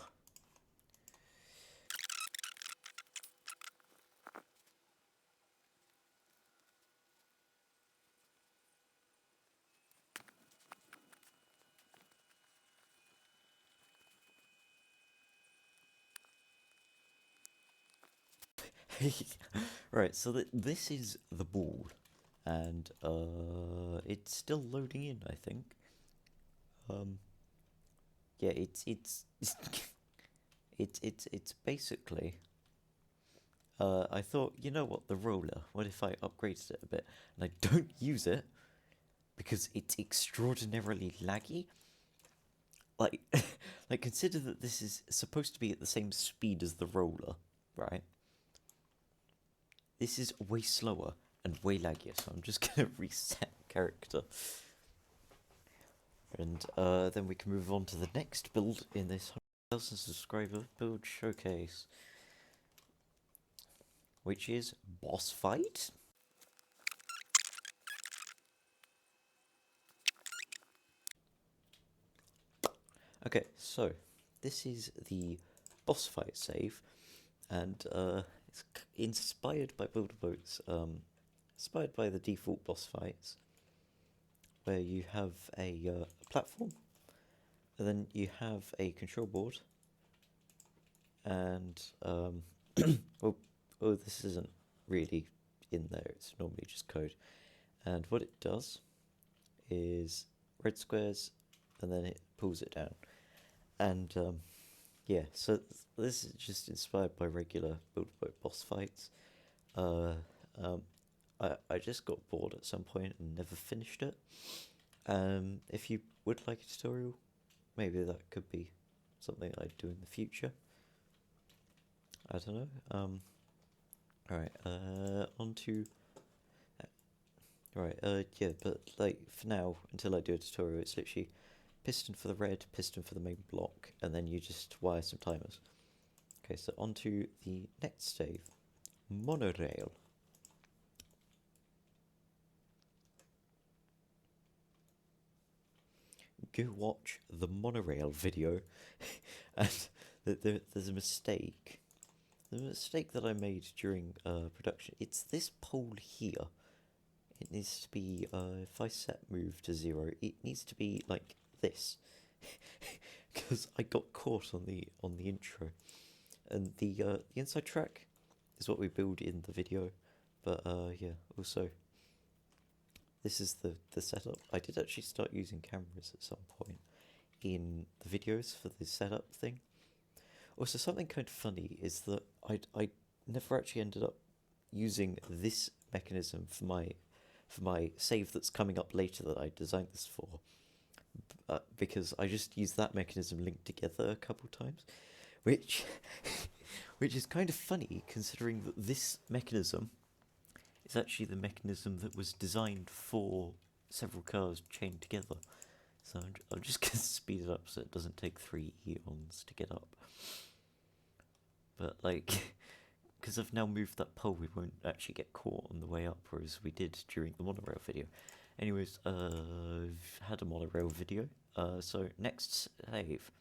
Speaker 1: Right, so this is the ball, and it's still loading in, I think. Yeah, it's it's basically. I thought, you know what, the roller. What if I upgraded it a bit, and I don't use it because it's extraordinarily laggy. Like, like consider that this is supposed to be at the same speed as the roller, right? This is way slower and way laggier, so I'm just gonna reset character. And then we can move on to the next build in this 100,000 subscriber build showcase, which is boss fight. Okay, so this is the boss fight save, and it's inspired by Builderboats, inspired by the default boss fights, where you have a platform, and then you have a control board, and oh, this isn't really in there, it's normally just code, and what it does is red squares, and then it pulls it down, and yeah, so this is just inspired by regular Builderboat boss fights. I just got bored at some point and never finished it. If you would like a tutorial, maybe that could be something I'd do in the future. I don't know. Alright, on to... Right, yeah, but like, for now, until I do a tutorial, it's literally piston for the red, piston for the main block, and then you just wire some timers. Okay, so on to the next save. Monorail. Go watch the monorail video. And there's a mistake. The mistake that I made during production, it's this pole here. It needs to be, if I set move to 0, it needs to be like this. Because I got caught on the intro. And the inside track is what we build in the video. But yeah, also, this is the setup. I did actually start using cameras at some point in the videos for the setup thing. Also, something kind of funny is that I never actually ended up using this mechanism for my save that's coming up later that I designed this for, because I just used that mechanism linked together a couple times, which is kind of funny considering that this mechanism is actually the mechanism that was designed for several cars chained together. So I'm just going to speed it up so it doesn't take 3 eons to get up. But like, because I've now moved that pole, we won't actually get caught on the way up, whereas we did during the monorail video. Anyways, I've had a monorail video. So next save.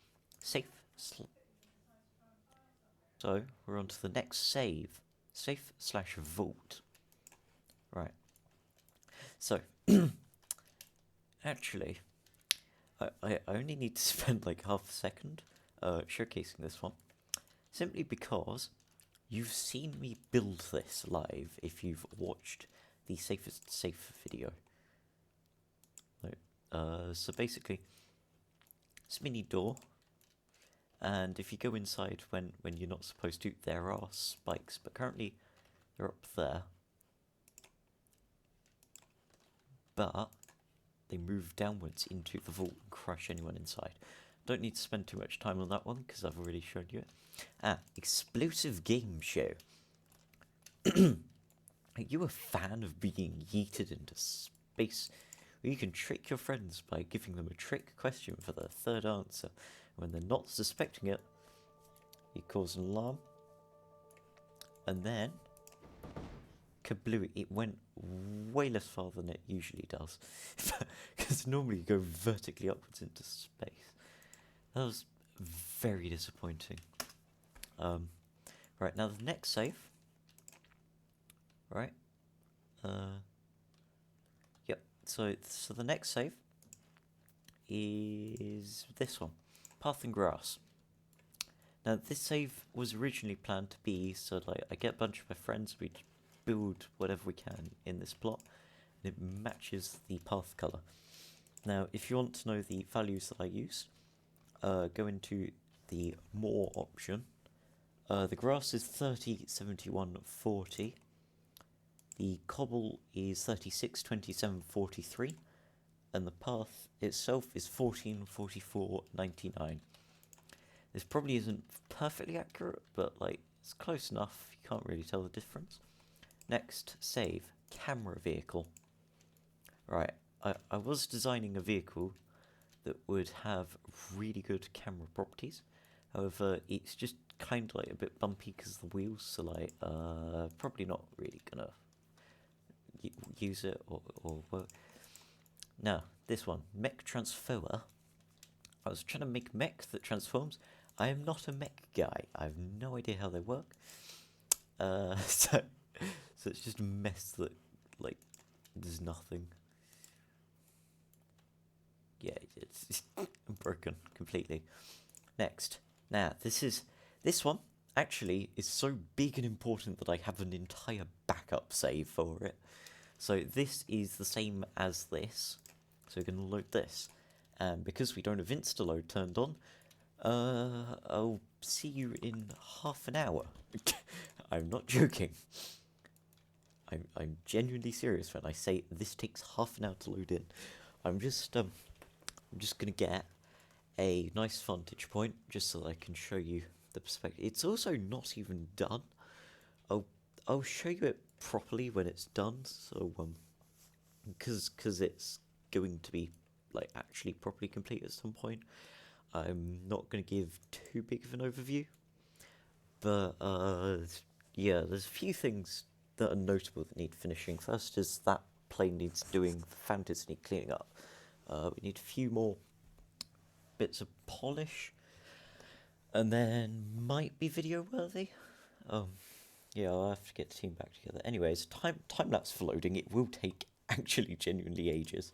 Speaker 1: So we're on to the next save. Safe/vault. Right. So, actually, I only need to spend like half a second showcasing this one. Simply because you've seen me build this live if you've watched the Safest Safe video. So basically, it's a mini door, and if you go inside when you're not supposed to, there are spikes, but currently they're up there. But they move downwards into the vault and crush anyone inside. Don't need to spend too much time on that one because I've already shown you it. Explosive game show. Are you a fan of being yeeted into space? Where you can trick your friends by giving them a trick question for their third answer. When they're not suspecting it, you cause an alarm. And then, kablooey, it went way less far than it usually does. Because normally you go vertically upwards into space. That was very disappointing. Right, now the next save. Right. Yep, so the next save is this one. Path and Grass. Now this save was originally planned to be so like I get a bunch of my friends, we build whatever we can in this plot, and it matches the path colour. Now if you want to know the values that I use, go into the more option. The grass is 30, 71, 40. The cobble is 36, 27, 43. And the path itself is 14, 44, 99. This probably isn't perfectly accurate, but like it's close enough. You can't really tell the difference. Next, save. Camera vehicle. Right, I was designing a vehicle that would have really good camera properties. However, it's just kind of like a bit bumpy because of the wheels, so like probably not really gonna use it or work. Now, this one, Mech Transformer. I was trying to make mech that transforms. I am not a mech guy. I have no idea how they work. So it's just a mess that, like, there's nothing. Yeah, it's broken completely. Next. Now, this one actually is so big and important that I have an entire backup save for it. So this is the same as this. So we're going to load this. And because we don't have Instaload turned on, I'll see you in half an hour. I'm not joking. I'm genuinely serious when I say this takes half an hour to load in. I'm just going to get a nice vantage point just so that I can show you the perspective. It's also not even done. I'll show you it properly when it's done. So because it's going to be like actually properly complete at some point. I'm not going to give too big of an overview, but yeah, there's a few things that are notable that need finishing. First is that plane needs doing, fountains need cleaning up. We need a few more bits of polish, and then might be video worthy. Yeah, I'll have to get the team back together. Anyways, time lapse for loading. It will take actually genuinely ages.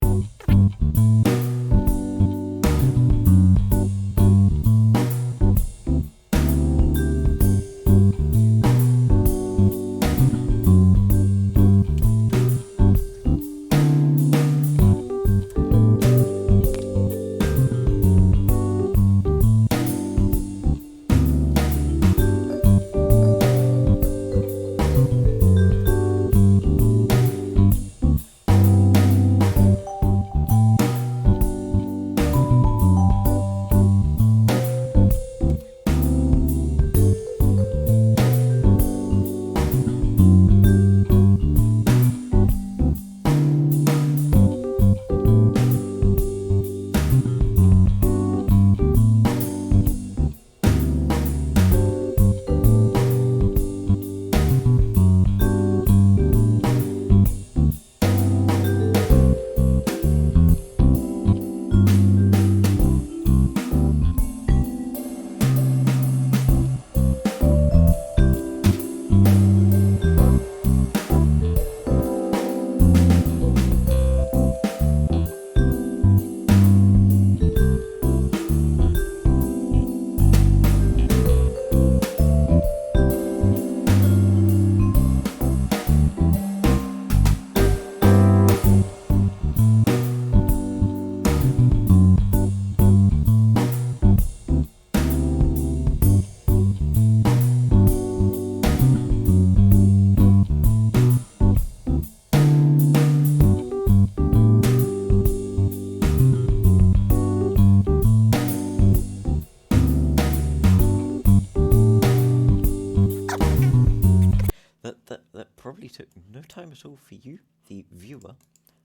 Speaker 1: no time at all for you, the viewer.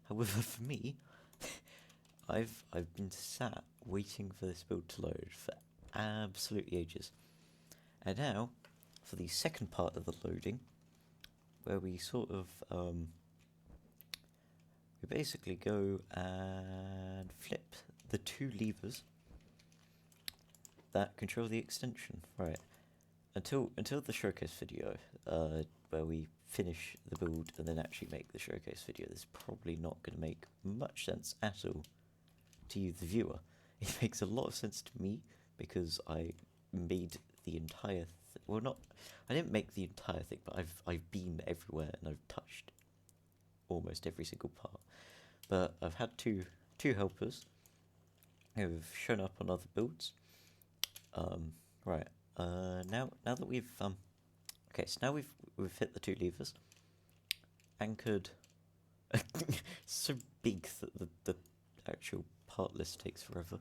Speaker 1: However, for me, I've been sat waiting for this build to load for absolutely ages. And now, for the second part of the loading, where we sort of we basically go and flip the two levers that control the extension. Right. Until the showcase video, where we finish the build and then actually make the showcase video, this is probably not going to make much sense at all to you, the viewer. It makes a lot of sense to me because I made the entire well, not I didn't make the entire thing, but I've been everywhere and I've touched almost every single part. But I've had two helpers who have shown up on other builds. Right. Now that we've okay, so now we've hit the two levers, anchored. So big that the actual part list takes forever.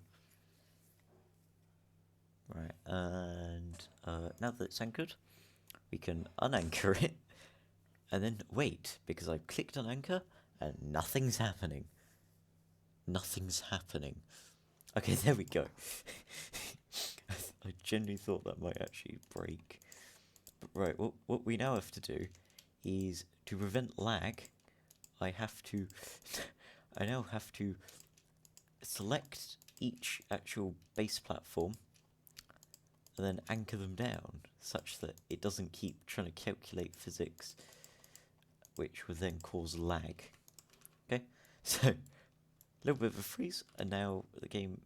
Speaker 1: Right, and now that it's anchored, we can unanchor it, and then wait, because I've clicked on anchor, and nothing's happening. Nothing's happening. Okay, there we go. I genuinely thought that might actually break. But right, what we now have to do is, to prevent lag, I now have to select each actual base platform and then anchor them down such that it doesn't keep trying to calculate physics, which would then cause lag. Okay, so a little bit of a freeze, and now the game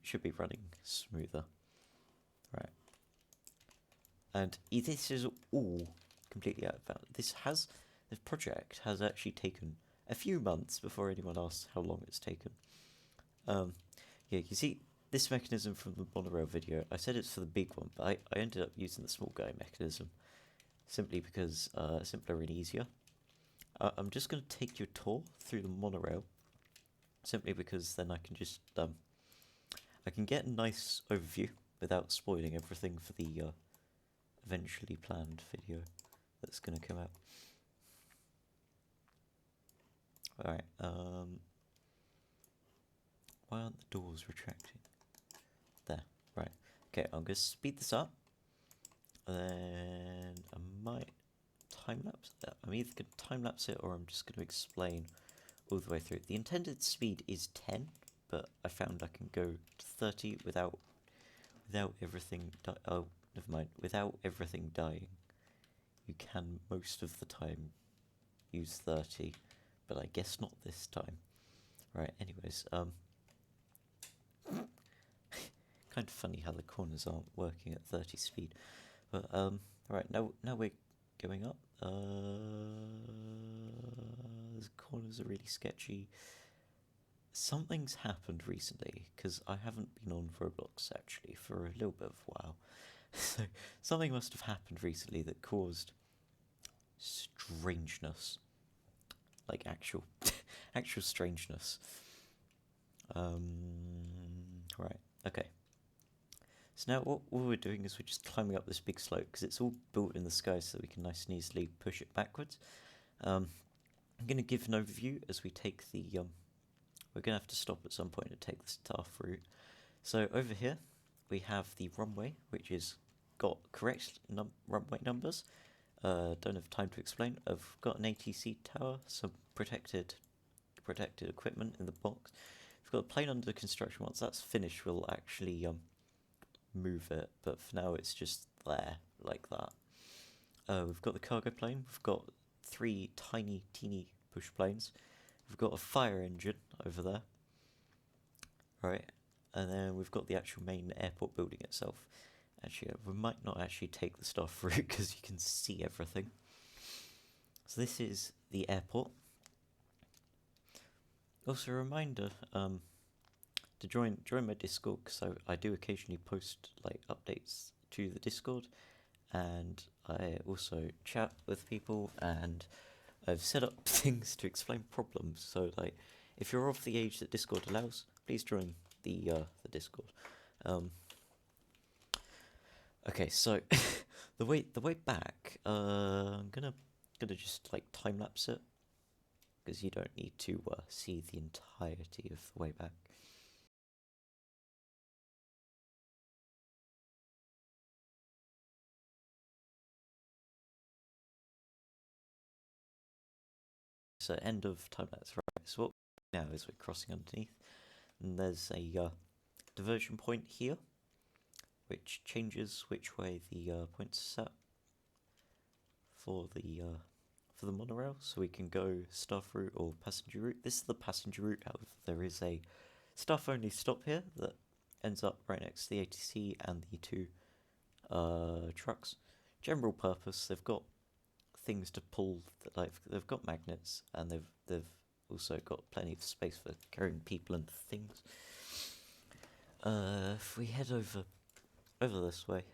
Speaker 1: should be running smoother. Right, and this is all completely out of bounds. This project has actually taken a few months before anyone asks how long it's taken. Yeah, you see this mechanism from the monorail video. I said it's for the big one, but I ended up using the small guy mechanism simply because simpler and easier. I'm just going to take your tour through the monorail simply because then I can just I can get a nice overview without spoiling everything for the eventually planned video that's going to come out. Alright, why aren't the doors retracting? There, right. Okay, I'm going to speed this up, and then I might time-lapse that. I'm either going to time-lapse it, or I'm just going to explain all the way through. The intended speed is 10, but I found I can go to 30 without everything oh, never mind, without everything dying. You can most of the time use 30, but I guess not this time. Right, anyways, kind of funny how the corners aren't working at 30 speed. But, right, now we're going up. The corners are really sketchy. Something's happened recently, because I haven't been on Roblox, actually, for a little bit of a while. So, something must have happened recently that caused strangeness. Like, actual strangeness. Right, okay. So now what we're doing is we're just climbing up this big slope, because it's all built in the sky so that we can nice and easily push it backwards. I'm going to give an overview as we take the... we're going to have to stop at some point to take the staff route. So over here we have the runway, which is got correct runway numbers. Don't have time to explain. I've got an ATC tower, some protected equipment in the box. We've got a plane under construction. Once that's finished, we'll actually move it, but for now it's just there, like that. We've got the cargo plane. We've got 3 teeny push planes. We've got a fire engine over there. Right, and then we've got the actual main airport building itself. Actually, we might not actually take the staff route because you can see everything. So this is the airport. Also, a reminder to join my Discord, because I do occasionally post like updates to the Discord, and I also chat with people, and I've set up things to explain problems. So like, if you're of the age that Discord allows, please join the Discord. Okay, so the way back, I'm gonna gonna just like time lapse it because you don't need to see the entirety of the way back. So end of time lapse, right? So what we do now is we're crossing underneath, and there's a diversion point here, which changes which way the points are set for the monorail, so we can go staff route or passenger route. This is the passenger route. However, there is a staff only stop here that ends up right next to the ATC and the two trucks. General purpose. They've got things to pull. Like they've got magnets, and they've also got plenty of space for carrying people and things. If we head over this way,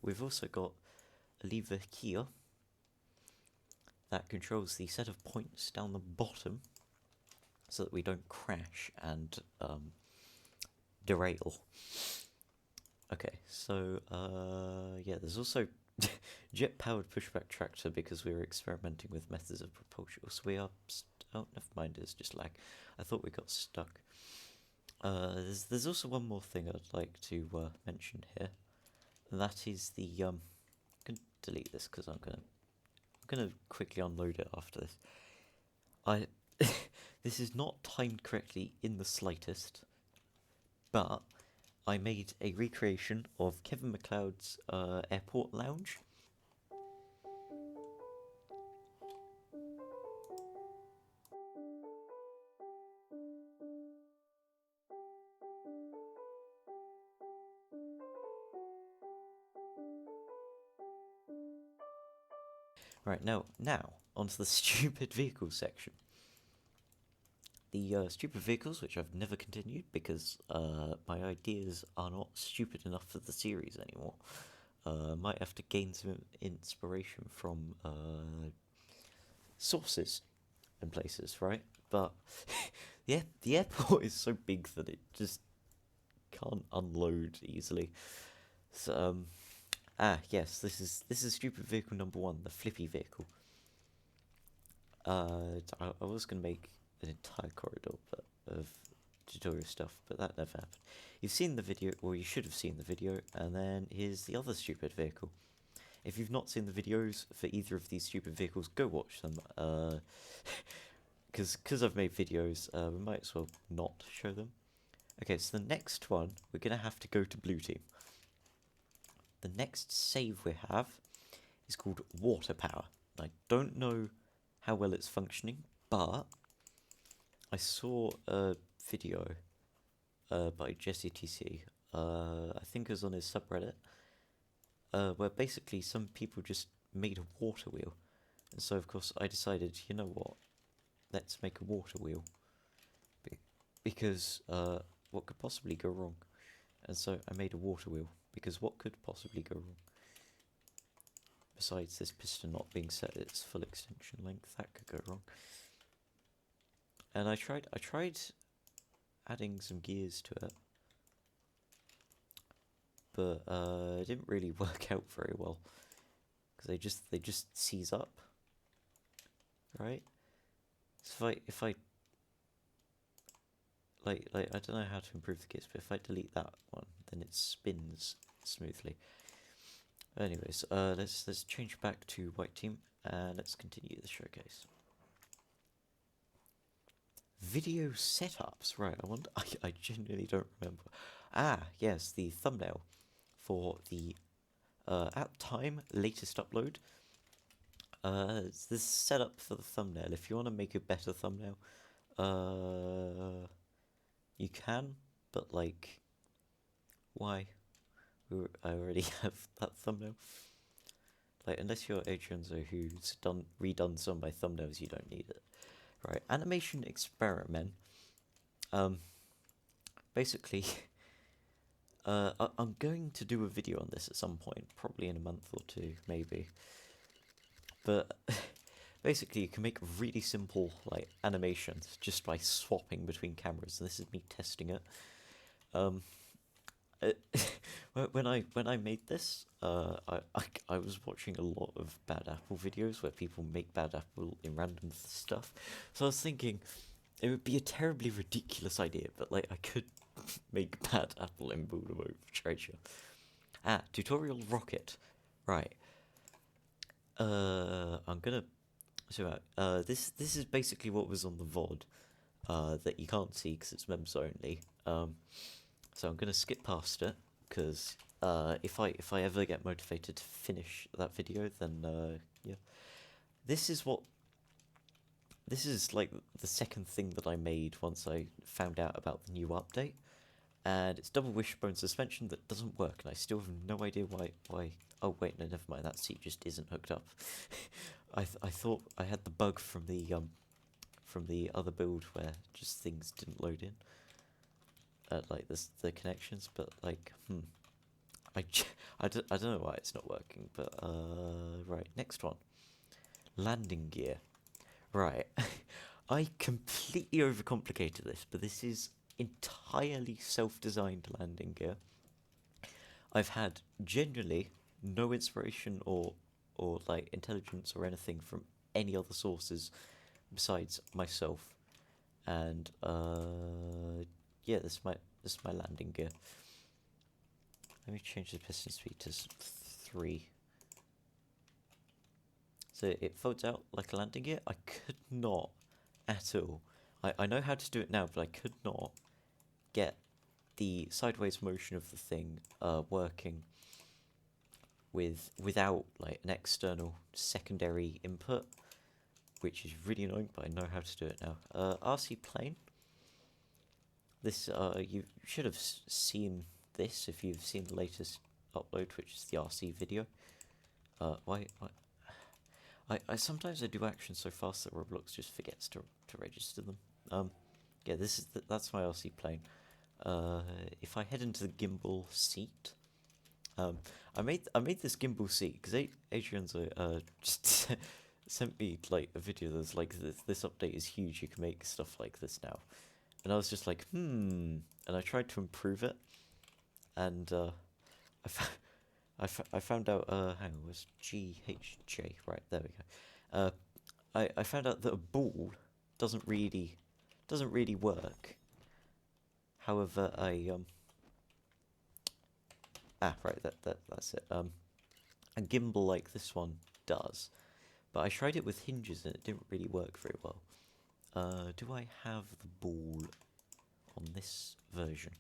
Speaker 1: we've also got a lever here that controls the set of points down the bottom, so that we don't crash and derail. Okay, so yeah, there's also jet-powered pushback tractor because we were experimenting with methods of propulsion. So we are. Oh, never mind. It's just lag. I thought we got stuck. There's also one more thing I'd like to mention here, and that is the I'm gonna delete this because I'm gonna quickly unload it after this. This is not timed correctly in the slightest, but I made a recreation of Kevin MacLeod's airport lounge. Right, now onto the stupid vehicles section. The stupid vehicles, which I've never continued because my ideas are not stupid enough for the series anymore. Might have to gain some inspiration from sources and places, right? But yeah, the airport is so big that it just can't unload easily. So yes, this is stupid vehicle number 1, the flippy vehicle. I was gonna make an entire corridor of tutorial stuff, but that never happened. You've seen the video, or you should have seen the video, and then here's the other stupid vehicle. If you've not seen the videos for either of these stupid vehicles, go watch them. Because I've made videos, we might as well not show them. Okay, so the next one, we're gonna have to go to Blue Team. The next save we have is called Water Power. I don't know how well it's functioning, but I saw a video by Jesse TC, I think it was on his subreddit, where basically some people just made a water wheel. And so, of course, I decided, you know what, let's make a water wheel. Because what could possibly go wrong? And so I made a water wheel, because what could possibly go wrong? Besides this piston not being set at its full extension length, that could go wrong. And I tried adding some gears to it, but it didn't really work out very well, because they just seize up, right? So if I like I don't know how to improve the gears, but if I delete that one, then it spins smoothly. Anyways, let's change back to white team and let's continue the showcase. Video setups, right? I genuinely don't remember. Ah, yes, the thumbnail for the at time latest upload. This setup for the thumbnail. If you want to make a better thumbnail, you can, but like, why? I already have that thumbnail. Like, unless you're Adrianzo who's redone some of my thumbnails, you don't need it. Right, animation experiment. Basically, I'm going to do a video on this at some point, probably in a month or two, maybe. But basically, you can make really simple like animations just by swapping between cameras. And this is me testing it. uh, when I made this, I was watching a lot of Bad Apple videos where people make Bad Apple in random stuff. So I was thinking it would be a terribly ridiculous idea, but like I could make Bad Apple in Buildable Treasure. Ah, tutorial rocket. Right. I'm gonna this is basically what was on the VOD. That you can't see because it's members only. So I'm gonna skip past it because if I ever get motivated to finish that video, then yeah. This is what this is like the second thing that I made once I found out about the new update, and it's double wishbone suspension that doesn't work, and I still have no idea why. Oh wait, no, never mind. That seat just isn't hooked up. I thought I had the bug from the other build where just things didn't load in. Like the connections, but like, I don't know why it's not working, but right, next one. Landing gear. Right. I completely overcomplicated this, but this is entirely self-designed landing gear. I've had genuinely no inspiration or like intelligence or anything from any other sources besides myself. And yeah, this is my landing gear. Let me change the piston speed to 3. So it folds out like a landing gear. I could not at all. I know how to do it now, but I could not get the sideways motion of the thing working without like an external secondary input, which is really annoying, but I know how to do it now. RC plane. This you should have seen this if you've seen the latest upload, which is the RC video. Why? I sometimes I do actions so fast that Roblox just forgets to register them. Yeah, that's my RC plane. If I head into the gimbal seat, I made this gimbal seat because Adrian's just sent me like a video that's like this update is huge. You can make stuff like this now, and I was just like, and I tried to improve it, and I found out, hang on, it was GHJ, right, there we go. I found out that a ball doesn't really work. However, right, that's it. A gimbal like this one does, but I tried it with hinges and it didn't really work very well. Do I have the ball on this version?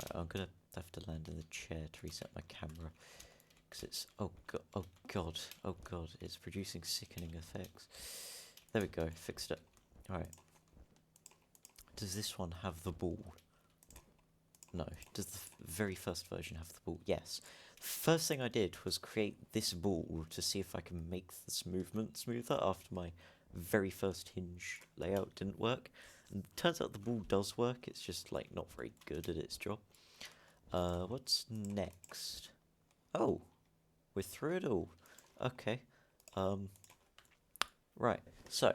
Speaker 1: Right, I'm gonna have to land in the chair to reset my camera because it's oh god, it's producing sickening effects. There we go, fixed it. All right. Does this one have the ball? No. Does the very first version have the ball? Yes. First thing I did was create this ball to see if I can make this movement smoother after my very first hinge layout didn't work. And it turns out the ball does work, it's just like not very good at its job. What's next? Oh, we're through it all. Okay. Right. So,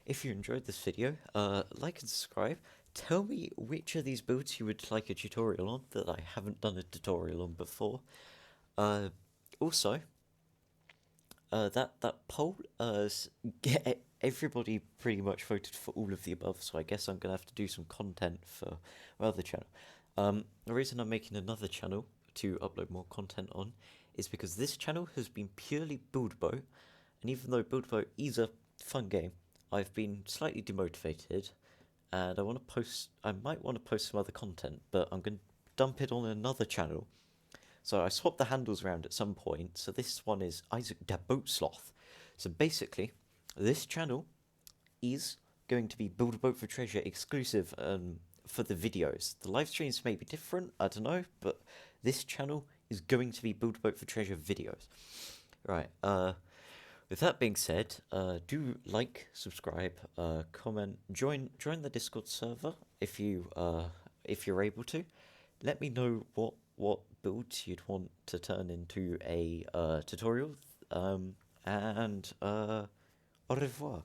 Speaker 1: if you enjoyed this video, like and subscribe. Tell me which of these builds you would like a tutorial on that I haven't done a tutorial on before. Also, that poll, everybody pretty much voted for all of the above, so I guess I'm gonna have to do some content for my other channel. The reason I'm making another channel to upload more content on is because this channel has been purely Build Boat, and even though Build Boat is a fun game, I've been slightly demotivated, and I might want to post some other content, but I'm going to dump it on another channel. So I swapped the handles around at some point, so this one is Isaac Da Boat Sloth. So basically, this channel is going to be Build a Boat for Treasure exclusive for the videos. The live streams may be different, I don't know, but this channel is going to be Build a Boat for Treasure videos. Right, with that being said, do like, subscribe, comment, join the Discord server if you're able to. Let me know what builds you'd want to turn into a tutorial. And au revoir.